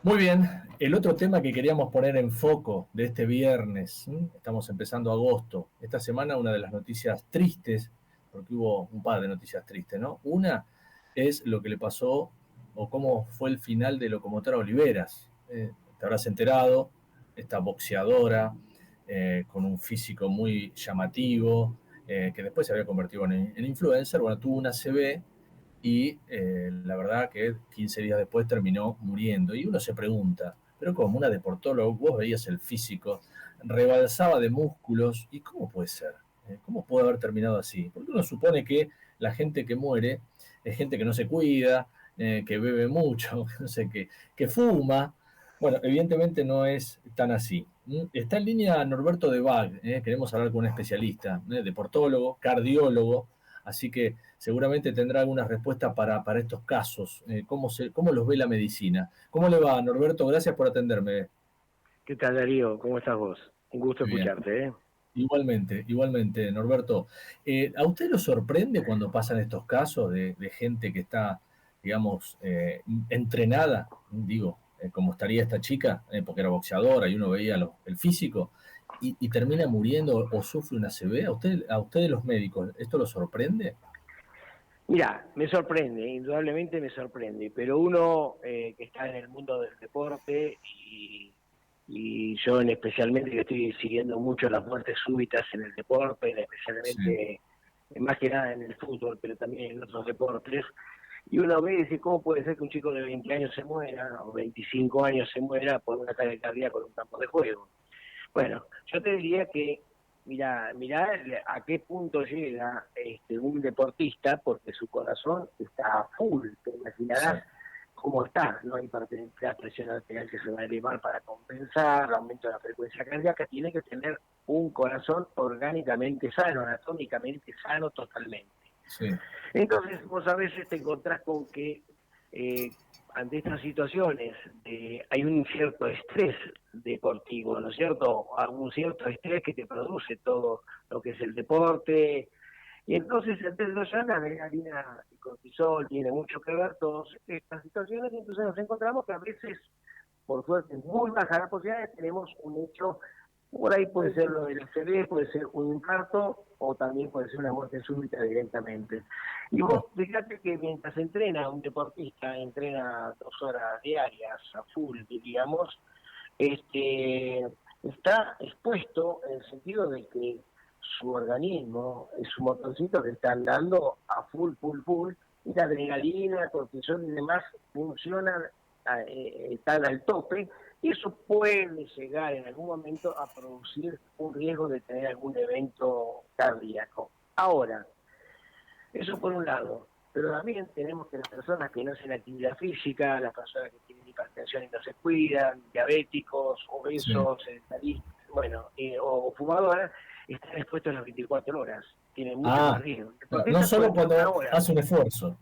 Muy bien, el otro tema que queríamos poner en foco de este viernes, estamos empezando agosto, esta semana una de las noticias tristes, porque hubo un par de noticias tristes, ¿no? Una es lo que le pasó o cómo fue el final de Locomotora Oliveras. Te habrás enterado, esta boxeadora con un físico muy llamativo, que después se había convertido en influencer, bueno, tuvo una ACV y la verdad que 15 días después terminó muriendo. Y uno se pregunta, pero como una deportóloga, vos veías el físico, rebalsaba de músculos, ¿y cómo puede ser? ¿Cómo puede haber terminado así? Porque uno supone que la gente que muere es gente que no se cuida, que bebe mucho, no sé, que fuma. Bueno, evidentemente no es tan así. Está en línea Norberto de Bag, queremos hablar con un especialista, deportólogo, cardiólogo, así que seguramente tendrá algunas respuestas para estos casos, cómo los ve la medicina. ¿Cómo le va, Norberto? Gracias por atenderme. ¿Qué tal, Darío? ¿Cómo estás vos? Un gusto Bien. escucharte, Igualmente, Norberto. ¿A usted lo sorprende cuando pasan estos casos de gente que está, digamos, entrenada, digo, como estaría esta chica, porque era boxeadora y uno veía el físico, y termina muriendo o sufre una ACV? ¿A ustedes los médicos esto lo sorprende? Mira, me sorprende, indudablemente me sorprende, pero uno que está en el mundo del deporte y yo especialmente que estoy siguiendo mucho las muertes súbitas en el deporte, especialmente más que nada en el fútbol, pero también en otros deportes, y uno ve y dice, ¿cómo puede ser que un chico de 20 años se muera, o 25 años se muera por un ataque cardíaco en un campo de juego? Bueno, yo te diría que mirá a qué punto llega un deportista, porque su corazón está a full, te imaginarás cómo está, no hay la presión arterial que se va a elevar para compensar, el aumento de la frecuencia cardíaca, tiene que tener un corazón orgánicamente sano, anatómicamente sano totalmente. Sí. Entonces vos a veces te encontrás con que ante estas situaciones hay un cierto estrés deportivo, ¿no es cierto? Algún cierto estrés que te produce todo lo que es el deporte, y entonces el desarrollo, la adrenalina y cortisol tiene mucho que ver todas estas situaciones, y entonces nos encontramos que a veces, por suerte, muy baja la posibilidad, tenemos un hecho, por ahí puede ser lo del ACV, puede ser un infarto, o también puede ser una muerte súbita directamente. Y vos fíjate que mientras entrena un deportista, entrena 2 horas diarias a full, diríamos, está expuesto en el sentido de que su organismo, su motorcito que está andando a full, y la adrenalina, cortisol y demás funcionan, están al tope, y eso puede llegar en algún momento a producir un riesgo de tener algún evento cardíaco. Ahora, eso por un lado, pero también tenemos que las personas que no hacen actividad física, las personas que tienen hipertensión y no se cuidan, diabéticos, obesos, sedentaristas, o fumadoras, están expuestos las 24 horas, tienen mucho más riesgo. No solo cuando hace un esfuerzo.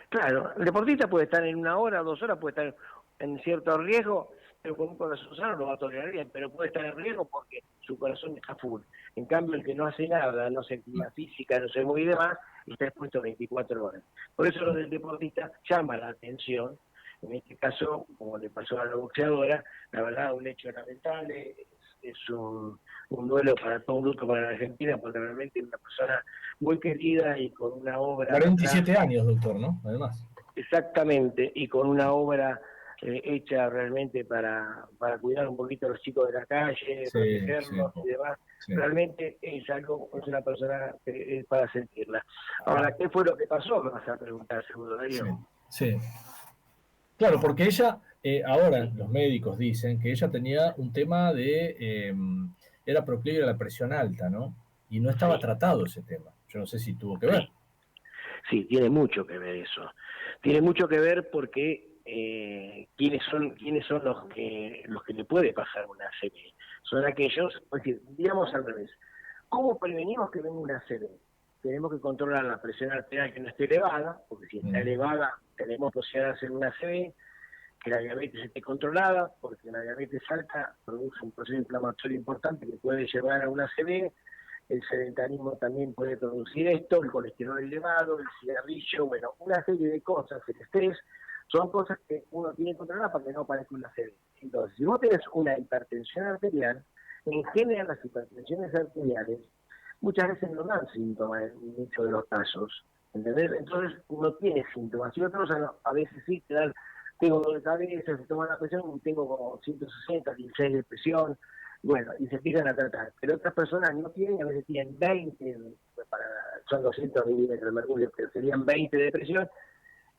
Claro, el deportista puede estar en 1 hora, 2 horas, puede estar en cierto riesgo, pero con un corazón sano lo va a tolerar bien, pero puede estar en riesgo porque su corazón está full. En cambio, el que no hace nada, no hace actividad física, no se mueve y demás, está expuesto 24 horas. Por eso lo del deportista llama la atención. En este caso, como le pasó a la boxeadora, la verdad, un hecho lamentable, es un duelo para todo un luto para la Argentina, porque realmente es una persona muy querida y con una obra... 47 años, doctor, ¿no? Además. Exactamente, y con una obra hecha realmente para cuidar un poquito a los chicos de la calle, protegerlos y demás. Sí. Realmente es algo, es una persona que es para sentirla. Ahora, ¿qué fue lo que pasó? Me vas a preguntar, seguro, Darío. Sí. Claro, porque ella, ahora los médicos dicen que ella tenía un tema de, era proclive a la presión alta, ¿no? Y no estaba tratado ese tema. Yo no sé si tuvo que ver. Sí, tiene mucho que ver eso. Tiene mucho que ver porque ¿quiénes son los que le puede pasar una ACV? Son aquellos, es decir, digamos al revés. ¿Cómo prevenimos que venga una ACV? Tenemos que controlar la presión arterial que no esté elevada, porque si está elevada tenemos posibilidad de hacer una ACV, que la diabetes esté controlada, porque la diabetes alta produce un proceso inflamatorio importante que puede llevar a una ACV. El sedentarismo también puede producir esto, el colesterol elevado, el cigarrillo, una serie de cosas, el estrés, son cosas que uno tiene que controlar para que no aparezca una ACV. Entonces, si vos tenés una hipertensión arterial, en general las hipertensiones arteriales muchas veces no dan síntomas en muchos de los casos, ¿entendés? Entonces uno tiene síntomas, y otros a veces sí te dan, tengo dolor de cabeza, se toma la presión, tengo como 160, 16 de presión, y se empiezan a tratar. Pero otras personas no tienen, a veces tienen 20, son 200 milímetros de mercurio, pero serían 20 de presión,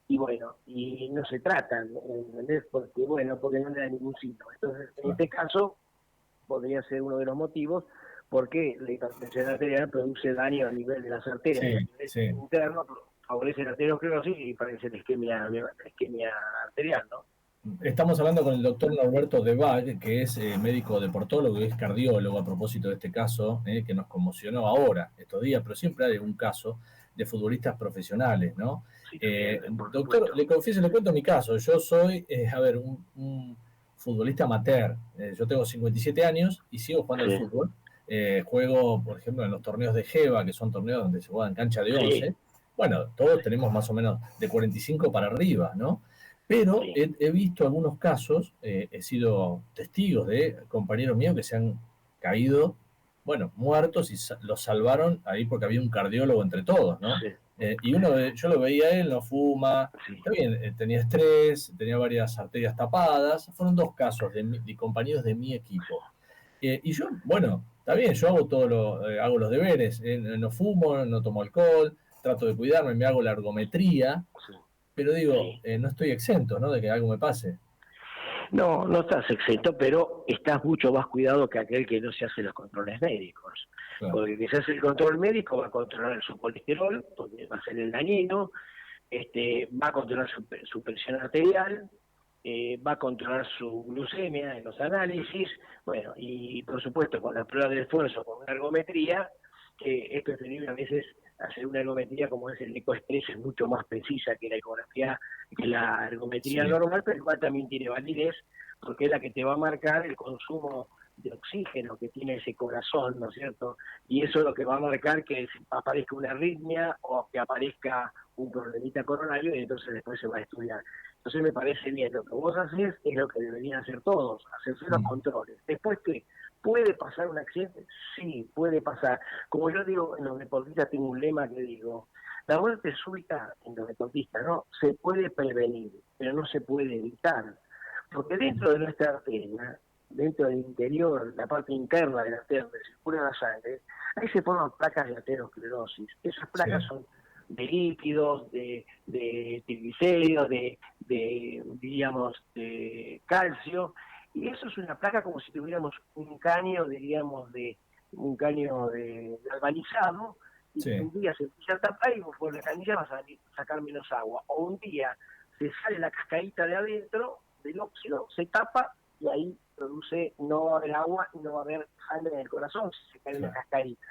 y no se tratan, ¿entendés? Porque no le da ningún síntoma. Entonces, en este caso, podría ser uno de los motivos porque la hipertensión arterial produce daño a nivel de las arterias, interno, favorece la arteriosclerosis y parece la isquemia arterial, ¿no? Estamos hablando con el doctor Norberto Debag, que es médico deportólogo y es cardiólogo a propósito de este caso que nos conmocionó ahora, estos días, pero siempre hay un caso de futbolistas profesionales, ¿no? Sí, doctor, le confieso, le cuento mi caso. Yo soy, un futbolista amateur. Yo tengo 57 años y sigo jugando al fútbol. Juego, por ejemplo, en los torneos de GEVA, que son torneos donde se juega en cancha de 11. Todos tenemos más o menos de 45 para arriba, ¿no? Pero he visto algunos casos, he sido testigo de compañeros míos que se han caído, muertos, y los salvaron ahí porque había un cardiólogo entre todos, ¿no? Y yo lo veía a él, no fuma, está bien, tenía estrés, tenía varias arterias tapadas. Fueron 2 casos de compañeros de mi equipo. Y yo, está bien, yo hago los deberes, no fumo, no tomo alcohol, trato de cuidarme, me hago la ergometría, pero digo, no estoy exento, ¿no?, de que algo me pase. No estás exento, pero estás mucho más cuidado que aquel que no se hace los controles médicos. Claro. Porque el que se hace el control médico va a controlar su colesterol, porque va a ser el dañino, va a controlar su presión arterial, va a controlar su glucemia en los análisis, y por supuesto con la prueba de esfuerzo, con una ergometría, que es preferible a veces hacer una ergometría como es el ecoestrés, es mucho más precisa que la ecografía, que la ergometría normal, pero igual también tiene validez, porque es la que te va a marcar el consumo de oxígeno que tiene ese corazón, ¿no es cierto? Y eso es lo que va a marcar que aparezca una arritmia o que aparezca un problemita coronario, y entonces después se va a estudiar. Entonces me parece bien, lo que vos haces es lo que deberían hacer todos, hacerse los controles. Después, ¿qué? ¿Puede pasar un accidente? Sí, puede pasar. Como yo digo, en los deportistas tengo un lema que digo, la muerte súbita en los deportistas no se puede prevenir, pero no se puede evitar. Porque dentro de nuestra arteria, dentro del interior, la parte interna de la arteria donde circula la sangre, ahí se forman placas de aterosclerosis. Esas placas son de lípidos, de triglicéridos, diríamos, de calcio, y eso es una placa como si tuviéramos un caño, diríamos, un caño de galvanizado, y un día se empieza a tapar y por la canilla vas a sacar menos agua, o un día se sale la cascarita de adentro del óxido, se tapa y ahí no va a haber agua y no va a haber sangre en el corazón si se cae en la cascarita.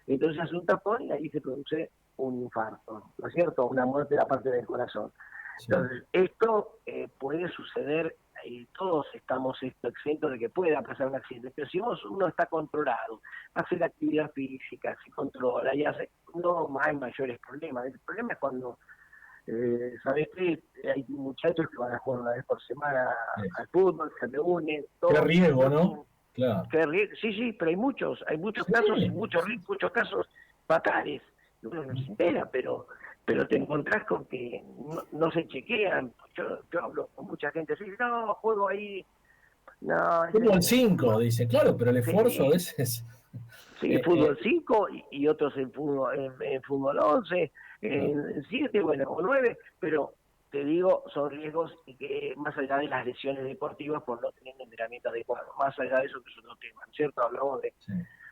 Entonces hace un tapón y ahí se produce un infarto, ¿no es cierto? Una muerte de la parte del corazón. Entonces, esto puede suceder, y todos estamos exentos de que pueda pasar un accidente, pero si uno está controlado, hace la actividad física, se controla y no hay mayores problemas. El problema es cuando, ¿sabes qué? Hay muchachos que van a jugar una vez por semana al fútbol, se reúnen. Qué riesgo, ¿no? Claro. Sí, pero hay muchos casos, y muchos casos fatales. Uno no se entera, pero te encontrás con que no se chequean. Yo hablo con mucha gente así, no, juego ahí. No, fútbol 5, dice, claro, pero el esfuerzo a veces... Sí, fútbol 5 y otros en fútbol 11, en 7, bueno, o 9, pero te digo, son riesgos y que más allá de las lesiones deportivas por no tener un entrenamiento adecuado, más allá de eso que es otro tema, ¿cierto? Hablamos de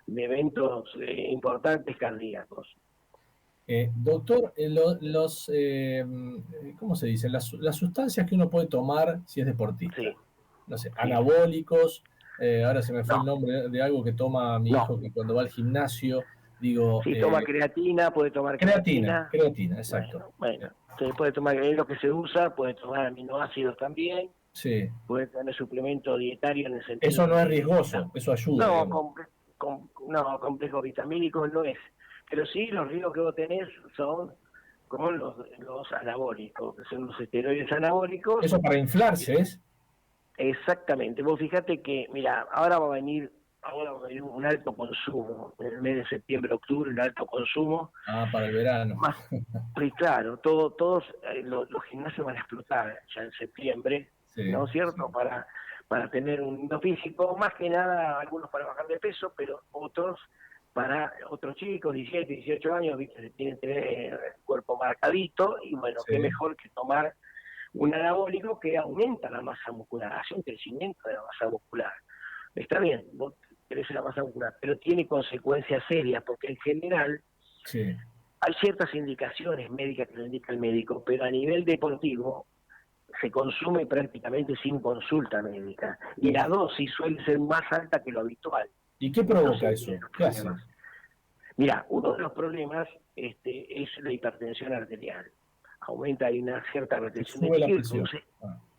eventos importantes cardíacos. Doctor, ¿cómo se dice? Las sustancias que uno puede tomar si es deportista. No sé, anabólicos, ahora se me fue el nombre de algo que toma mi hijo que cuando va al gimnasio, digo... Sí, toma creatina, puede tomar creatina, exacto. Bueno, se puede tomar, es lo que se usa, puede tomar aminoácidos también. Sí. Puede tener suplemento dietario en el sentido... Eso no es riesgoso, eso ayuda. No, complejo vitamínico no es. Pero sí, los riesgos que vos tenés son con los anabólicos, que son los esteroides anabólicos. Eso para inflarse, ¿es? Exactamente. Vos fíjate que, mira, ahora va a venir un alto consumo, en el mes de septiembre, octubre, un alto consumo. Para el verano. Pues claro, todos los gimnasios van a explotar ya en septiembre, ¿no es cierto? Para tener un lindo físico, más que nada algunos para bajar de peso, pero otros para otros chicos, 17, 18 años, ¿viste? Tienen que tener el cuerpo marcadito, y bueno, qué mejor que tomar un anabólico que aumenta la masa muscular, hace un crecimiento de la masa muscular. Está bien, vos crece la masa muscular, pero tiene consecuencias serias, porque en general hay ciertas indicaciones médicas que lo indica el médico, pero a nivel deportivo se consume prácticamente sin consulta médica, y la dosis suele ser más alta que lo habitual. ¿Y qué provoca eso? ¿Qué hace? Mira, uno de los problemas es la hipertensión arterial. Aumenta, hay una cierta retención de líquidos,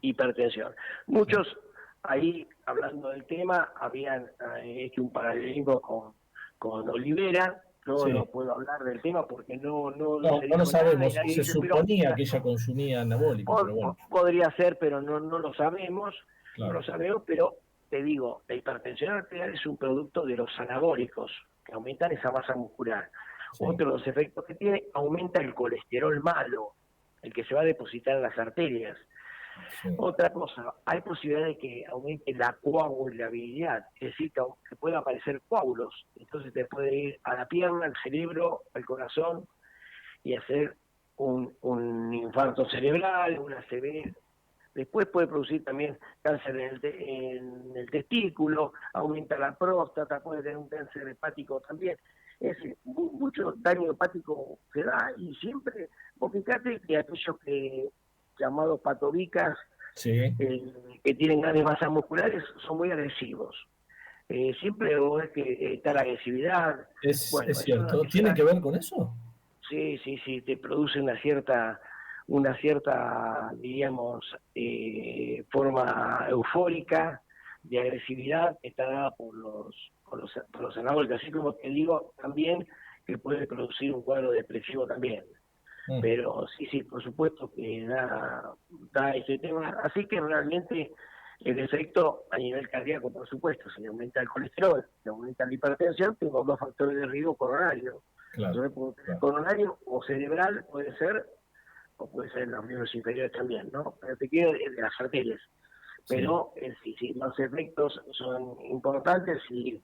hipertensión. Muchos, ahí, hablando del tema, habían hecho un paralelismo con Olivera. No puedo hablar del tema porque no lo sabemos. Se suponía que ella consumía anabólicos, pero bueno. Podría ser, pero no lo sabemos. Claro. No lo sabemos, pero te digo, la hipertensión arterial es un producto de los anabólicos, que aumentan esa masa muscular. Otro de los efectos que tiene, aumenta el colesterol malo, el que se va a depositar en las arterias. Otra cosa, hay posibilidad de que aumente la coagulabilidad, es decir, que puedan aparecer coágulos. Entonces te puede ir a la pierna, al cerebro, al corazón, y hacer un infarto cerebral, una ACV. Después puede producir también cáncer en el testículo, aumenta la próstata, puede tener un cáncer hepático también. Es decir, mucho daño hepático se da, y siempre, vos fíjate que aquellos llamados patovicas, que tienen grandes masas musculares, son muy agresivos. Siempre ves que está la agresividad. Es cierto. ¿Tiene que ver con eso? Sí, te produce una cierta, diríamos, forma eufórica de agresividad que está dada por los anabólicos, así como te digo también que puede producir un cuadro depresivo también. Pero sí, por supuesto que da ese tema, así que realmente el efecto a nivel cardíaco, por supuesto, si aumenta el colesterol, si aumenta la hipertensión, tengo dos factores de riesgo coronario. Coronario o cerebral puede ser, o puede ser en los miembros inferiores también, ¿no? Pero te quiero de las arterias. Pero sí, los efectos son importantes, y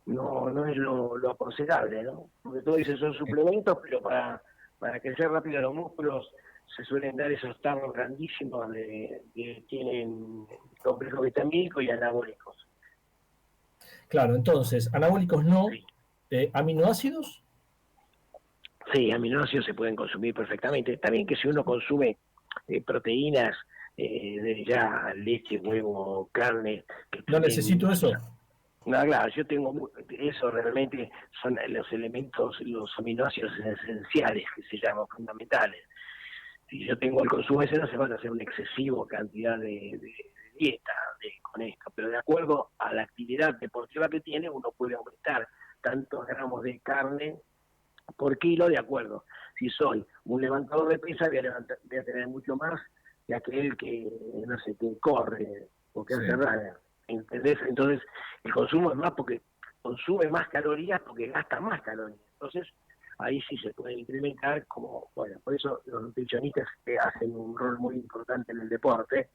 no es lo aconsejable, ¿no? Porque todos dicen son suplementos, pero para crecer rápido los músculos se suelen dar esos tarros grandísimos que tienen complejo vitamínico y anabólicos. Claro, entonces, anabólicos no, aminoácidos. Sí, aminoácidos se pueden consumir perfectamente. También que si uno consume proteínas, ya leche, huevo, carne... No necesito eso. No, claro, yo tengo eso, realmente son los elementos, los aminoácidos esenciales que se llaman fundamentales. Si yo tengo el consumo ese, no se van a hacer una excesiva cantidad de dieta con esto, pero de acuerdo a la actividad deportiva que tiene, uno puede aumentar tantos gramos de carne por kilo, de acuerdo. Si soy un levantador de pesas, voy a tener mucho más que aquel que, no sé, que corre o que hace runner. ¿Entendés? Entonces, el consumo es más porque consume más calorías porque gasta más calorías. Entonces, ahí sí se puede incrementar, como, bueno, por eso los nutricionistas hacen un rol muy importante en el deporte,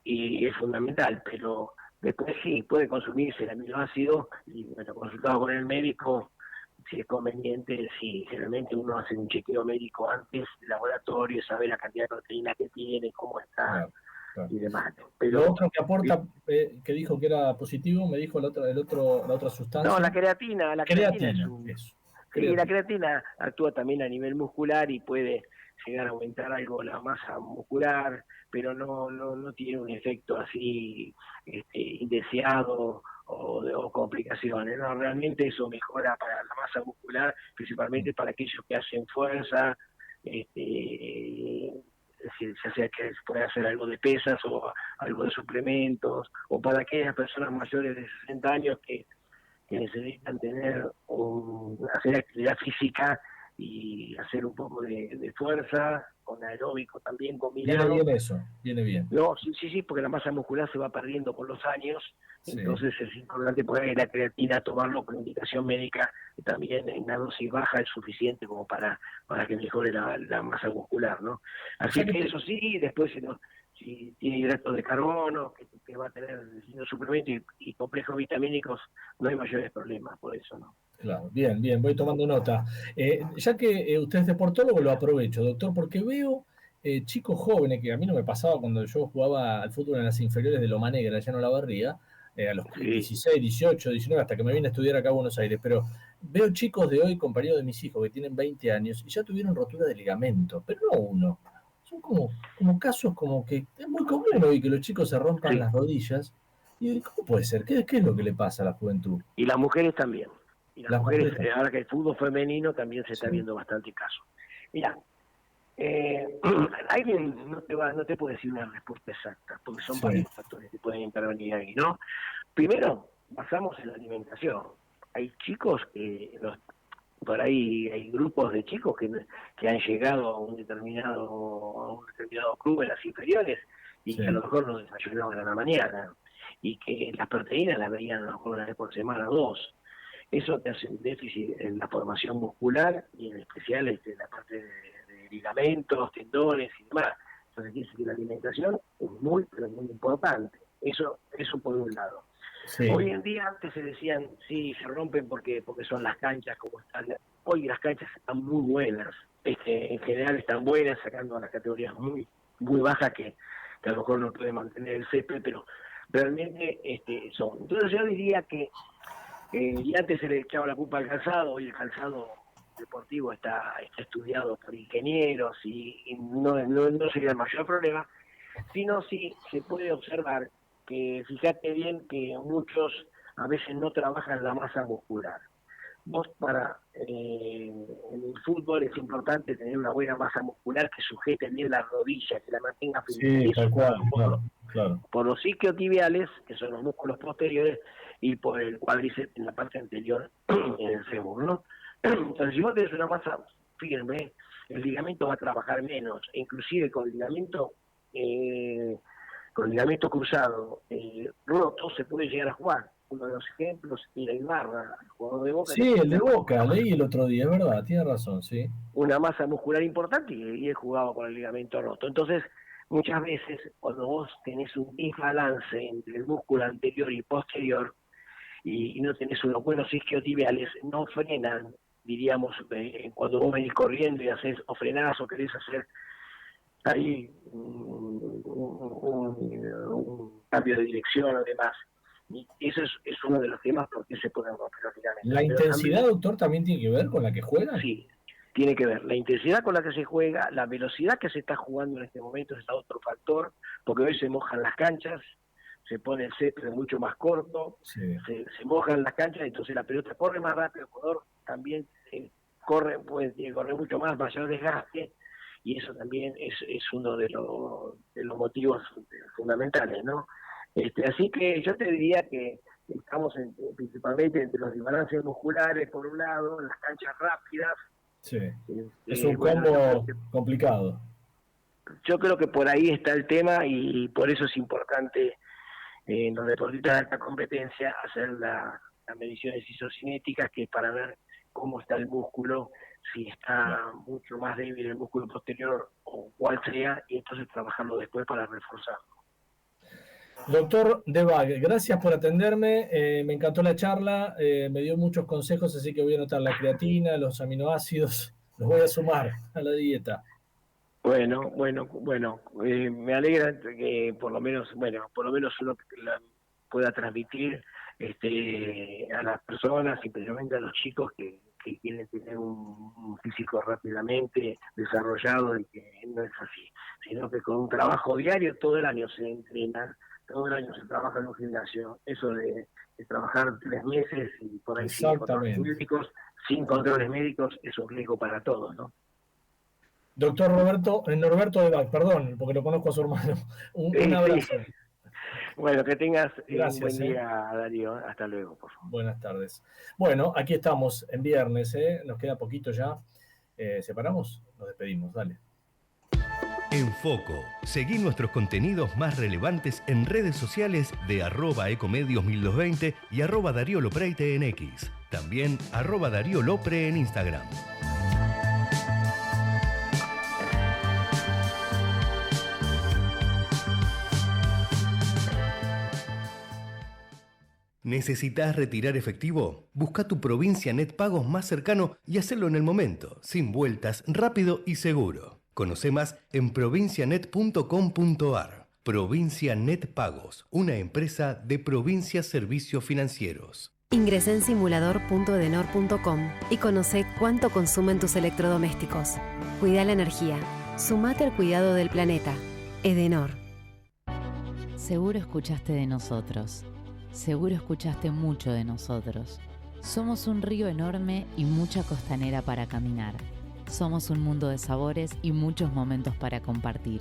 y es fundamental, pero después sí, puede consumirse el aminoácido, y bueno, consultado con el médico, si es conveniente, si generalmente uno hace un chequeo médico antes del laboratorio, sabe la cantidad de proteína que tiene, cómo está, y demás. Pero lo otro que aporta, que dijo que era positivo, me dijo la otra sustancia. No, la creatina es eso. Sí, la creatina actúa también a nivel muscular y puede llegar a aumentar algo la masa muscular, pero no tiene un efecto así indeseado o complicaciones. No, realmente eso mejora para la masa muscular, principalmente para aquellos que hacen fuerza, ya sea que pueda hacer algo de pesas o algo de suplementos, o para aquellas personas mayores de 60 años que necesitan hacer actividad física y hacer un poco de fuerza, con aeróbico también combinado. Viene bien eso, viene bien. No, sí, porque la masa muscular se va perdiendo con los años, entonces es importante poner la creatina, tomarlo con indicación médica, y también en una dosis baja es suficiente como para que mejore la masa muscular, ¿no? Así que eso sí, después si tiene hidratos de carbono, que va a tener suplementos y complejos vitamínicos, no hay mayores problemas por eso, ¿no? Claro, bien, voy tomando nota. Ya que usted es deportólogo, lo aprovecho, doctor, porque veo chicos jóvenes, que a mí no me pasaba cuando yo jugaba al fútbol en las inferiores de Loma Negra, allá en Olavarría, a los 16, 18, 19, hasta que me vine a estudiar acá a Buenos Aires, pero veo chicos de hoy, compañeros de mis hijos, que tienen 20 años y ya tuvieron rotura de ligamento, pero no uno. Son como casos como que es muy común hoy que los chicos se rompan las rodillas. ¿Y cómo puede ser? ¿Qué es lo que le pasa a la juventud? Y las mujeres también. Y las mujeres, ahora que el fútbol femenino también se está viendo bastante caso. Mira, alguien no te puede decir una respuesta exacta, porque son varios factores que pueden intervenir ahí, ¿no? Primero, basamos en la alimentación. Hay chicos por ahí hay grupos de chicos que han llegado a un determinado club en las inferiores y que a lo mejor no desayunaban a la mañana y que las proteínas las veían a lo mejor una vez por semana o dos. Eso te hace un déficit en la formación muscular y en especial en la parte de ligamentos, tendones y demás. Entonces quiere decir que la alimentación es muy, pero muy importante. Eso por un lado. Sí. Hoy en día antes se decían, sí, se rompen porque son las canchas como están. Hoy las canchas están muy buenas. En general están buenas, sacando a las categorías muy bajas que a lo mejor no puede mantener el césped, pero realmente son. Entonces yo diría que y antes se le echaba la culpa al calzado, hoy el calzado deportivo está estudiado por ingenieros y no sería el mayor problema, sino sí se puede observar que, fíjate bien, que muchos a veces no trabajan la masa muscular. Vos en el fútbol es importante tener una buena masa muscular que sujete bien la rodilla, que la mantenga firme. Sí, tal cual, claro. Por los isquiotibiales, que son los músculos posteriores, y por el cuádriceps en la parte anterior, en el fémur, ¿no? Entonces, si vos tenés una masa firme, el ligamento va a trabajar menos, e inclusive con ligamento cruzado roto se puede llegar a jugar. Uno de los ejemplos era Ibarra, el jugador de Boca. Sí, el de Boca, leí el otro día, es verdad, tiene razón, sí. Una masa muscular importante y él jugaba con el ligamento roto. Entonces, muchas veces, cuando vos tenés un desbalance entre el músculo anterior y posterior, y no tenés unos buenos isquiotibiales, no frenan, diríamos, cuando vos venís corriendo y haces o frenás o querés hacer ahí un cambio de dirección o demás. Y eso es uno de los temas por qué se pueden romper los ligamentos. ¿La intensidad, doctor, también tiene que ver con la que juega? Sí, tiene que ver. La intensidad con la que se juega, la velocidad que se está jugando en este momento es otro factor, porque hoy se mojan las canchas, se pone el césped mucho más corto, se mojan las canchas, entonces la pelota corre más rápido, el jugador también puede correr mucho más, mayor desgaste, y eso también es uno de los motivos fundamentales, ¿no? Así que yo te diría que estamos principalmente entre los desbalances musculares, por un lado, las canchas rápidas. Sí, es un combo complicado. Yo creo que por ahí está el tema y por eso es importante en los deportistas de alta competencia hacer las mediciones isocinéticas, que es para ver cómo está el músculo, si está mucho más débil el músculo posterior o cuál sea, y entonces trabajarlo después para reforzarlo. Doctor Debag, gracias por atenderme, me encantó la charla, me dio muchos consejos, así que voy a anotar la creatina, los aminoácidos, los voy a sumar a la dieta. Bueno, me alegra que por lo menos uno pueda transmitir a las personas y especialmente a los chicos que quieren tener un físico rápidamente desarrollado, y que no es así, sino que con un trabajo diario todo el año se entrena, todo el año se trabaja en un gimnasio. Eso de trabajar 3 meses y por ahí sin controles médicos es un riesgo para todos, ¿no? Doctor Norberto Debag, perdón, porque lo conozco a su hermano. Un abrazo. Sí. Bueno, que tengas Gracias, un buen día, Darío. Hasta luego, por favor. Buenas tardes. Bueno, aquí estamos en viernes, nos queda poquito ya. ¿Separamos? Nos despedimos, dale. En Foco, seguí nuestros contenidos más relevantes en redes sociales de @ecomedios1220 y @Darío Lopreite en X. También @Darío Lopre en Instagram. ¿Necesitas retirar efectivo? Busca tu Provincia Net Pagos más cercano y hacelo en el momento, sin vueltas, rápido y seguro. Conoce más en provincianet.com.ar. Provincia Net Pagos, una empresa de Provincias Servicios Financieros. Ingresá en simulador.edenor.com y conoce cuánto consumen tus electrodomésticos. Cuida la energía. Sumate al cuidado del planeta. Edenor. Seguro escuchaste de nosotros. Seguro escuchaste mucho de nosotros. Somos un río enorme y mucha costanera para caminar. Somos un mundo de sabores y muchos momentos para compartir.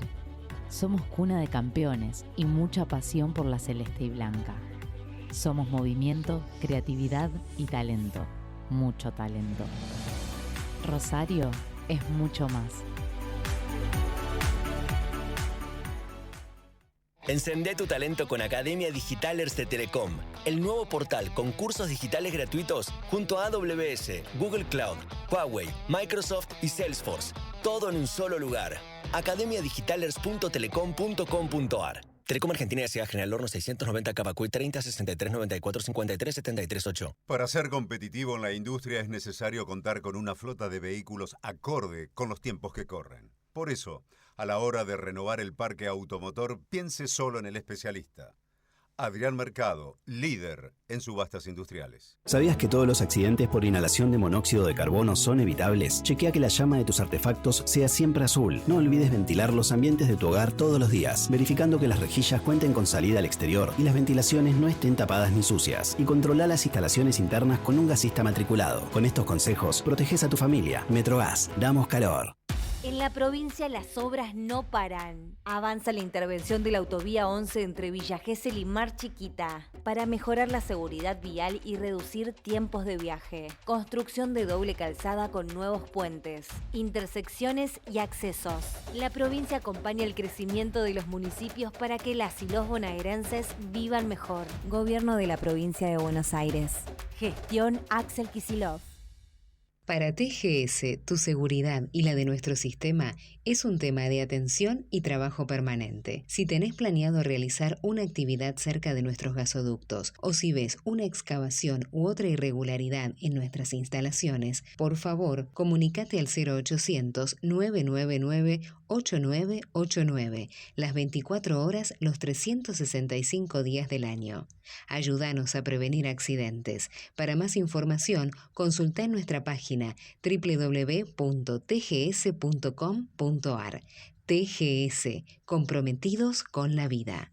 Somos cuna de campeones y mucha pasión por la celeste y blanca. Somos movimiento, creatividad y talento. Mucho talento. Rosario es mucho más. Encendé tu talento con Academia Digitalers de Telecom, el nuevo portal con cursos digitales gratuitos junto a AWS, Google Cloud, Huawei, Microsoft y Salesforce. Todo en un solo lugar. academiadigitalers.telecom.com.ar. Telecom Argentina S.A. General Horno 690 Cavacuy 30 63 94 53 73 8. Para ser competitivo en la industria es necesario contar con una flota de vehículos acorde con los tiempos que corren. Por eso, a la hora de renovar el parque automotor, piense solo en el especialista. Adrián Mercado, líder en subastas industriales. ¿Sabías que todos los accidentes por inhalación de monóxido de carbono son evitables? Chequea que la llama de tus artefactos sea siempre azul. No olvides ventilar los ambientes de tu hogar todos los días, verificando que las rejillas cuenten con salida al exterior y las ventilaciones no estén tapadas ni sucias. Y controla las instalaciones internas con un gasista matriculado. Con estos consejos, proteges a tu familia. Metrogas, damos calor. En la provincia las obras no paran. Avanza la intervención de la autovía 11 entre Villa Gesell y Mar Chiquita para mejorar la seguridad vial y reducir tiempos de viaje. Construcción de doble calzada con nuevos puentes, intersecciones y accesos. La provincia acompaña el crecimiento de los municipios para que las y los bonaerenses vivan mejor. Gobierno de la provincia de Buenos Aires. Gestión Axel Kicillof. Para TGS, tu seguridad y la de nuestro sistema es un tema de atención y trabajo permanente. Si tenés planeado realizar una actividad cerca de nuestros gasoductos o si ves una excavación u otra irregularidad en nuestras instalaciones, por favor, comunícate al 0800-999-8989, las 24 horas, los 365 días del año. Ayúdanos a prevenir accidentes. Para más información, consulta en nuestra página www.tgs.com.ar. TGS, comprometidos con la vida.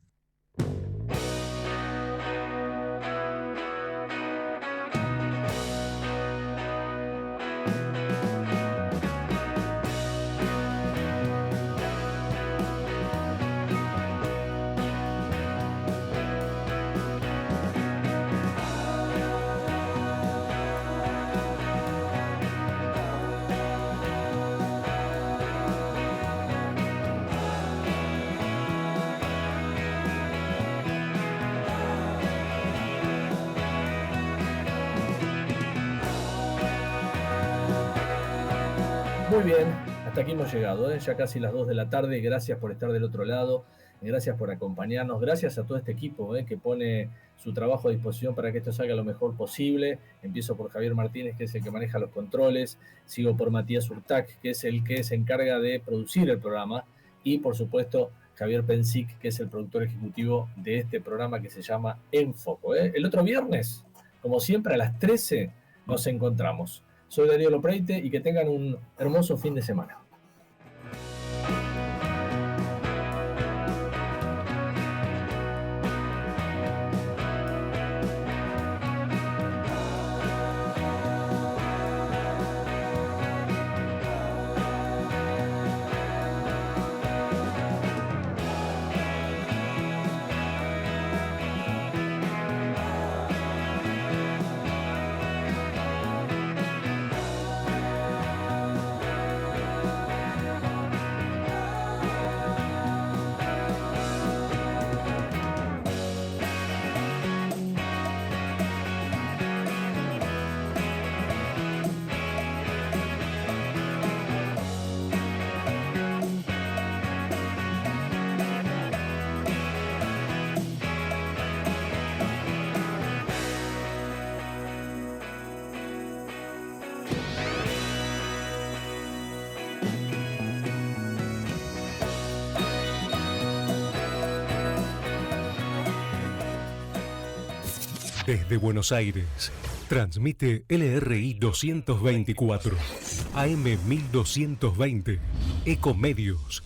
Muy bien, hasta aquí hemos llegado, ya casi las 2 de la tarde. Gracias por estar del otro lado, gracias por acompañarnos, gracias a todo este equipo que pone su trabajo a disposición para que esto salga lo mejor posible. Empiezo por Javier Martínez, que es el que maneja los controles, sigo por Matías Urtac, que es el que se encarga de producir el programa, y por supuesto Javier Pensic, que es el productor ejecutivo de este programa que se llama En Foco. El otro viernes, como siempre, a las 13 nos encontramos. Soy Darío Lopreite y que tengan un hermoso fin de semana. Desde Buenos Aires, transmite LRI 224, AM 1220, Ecomedios.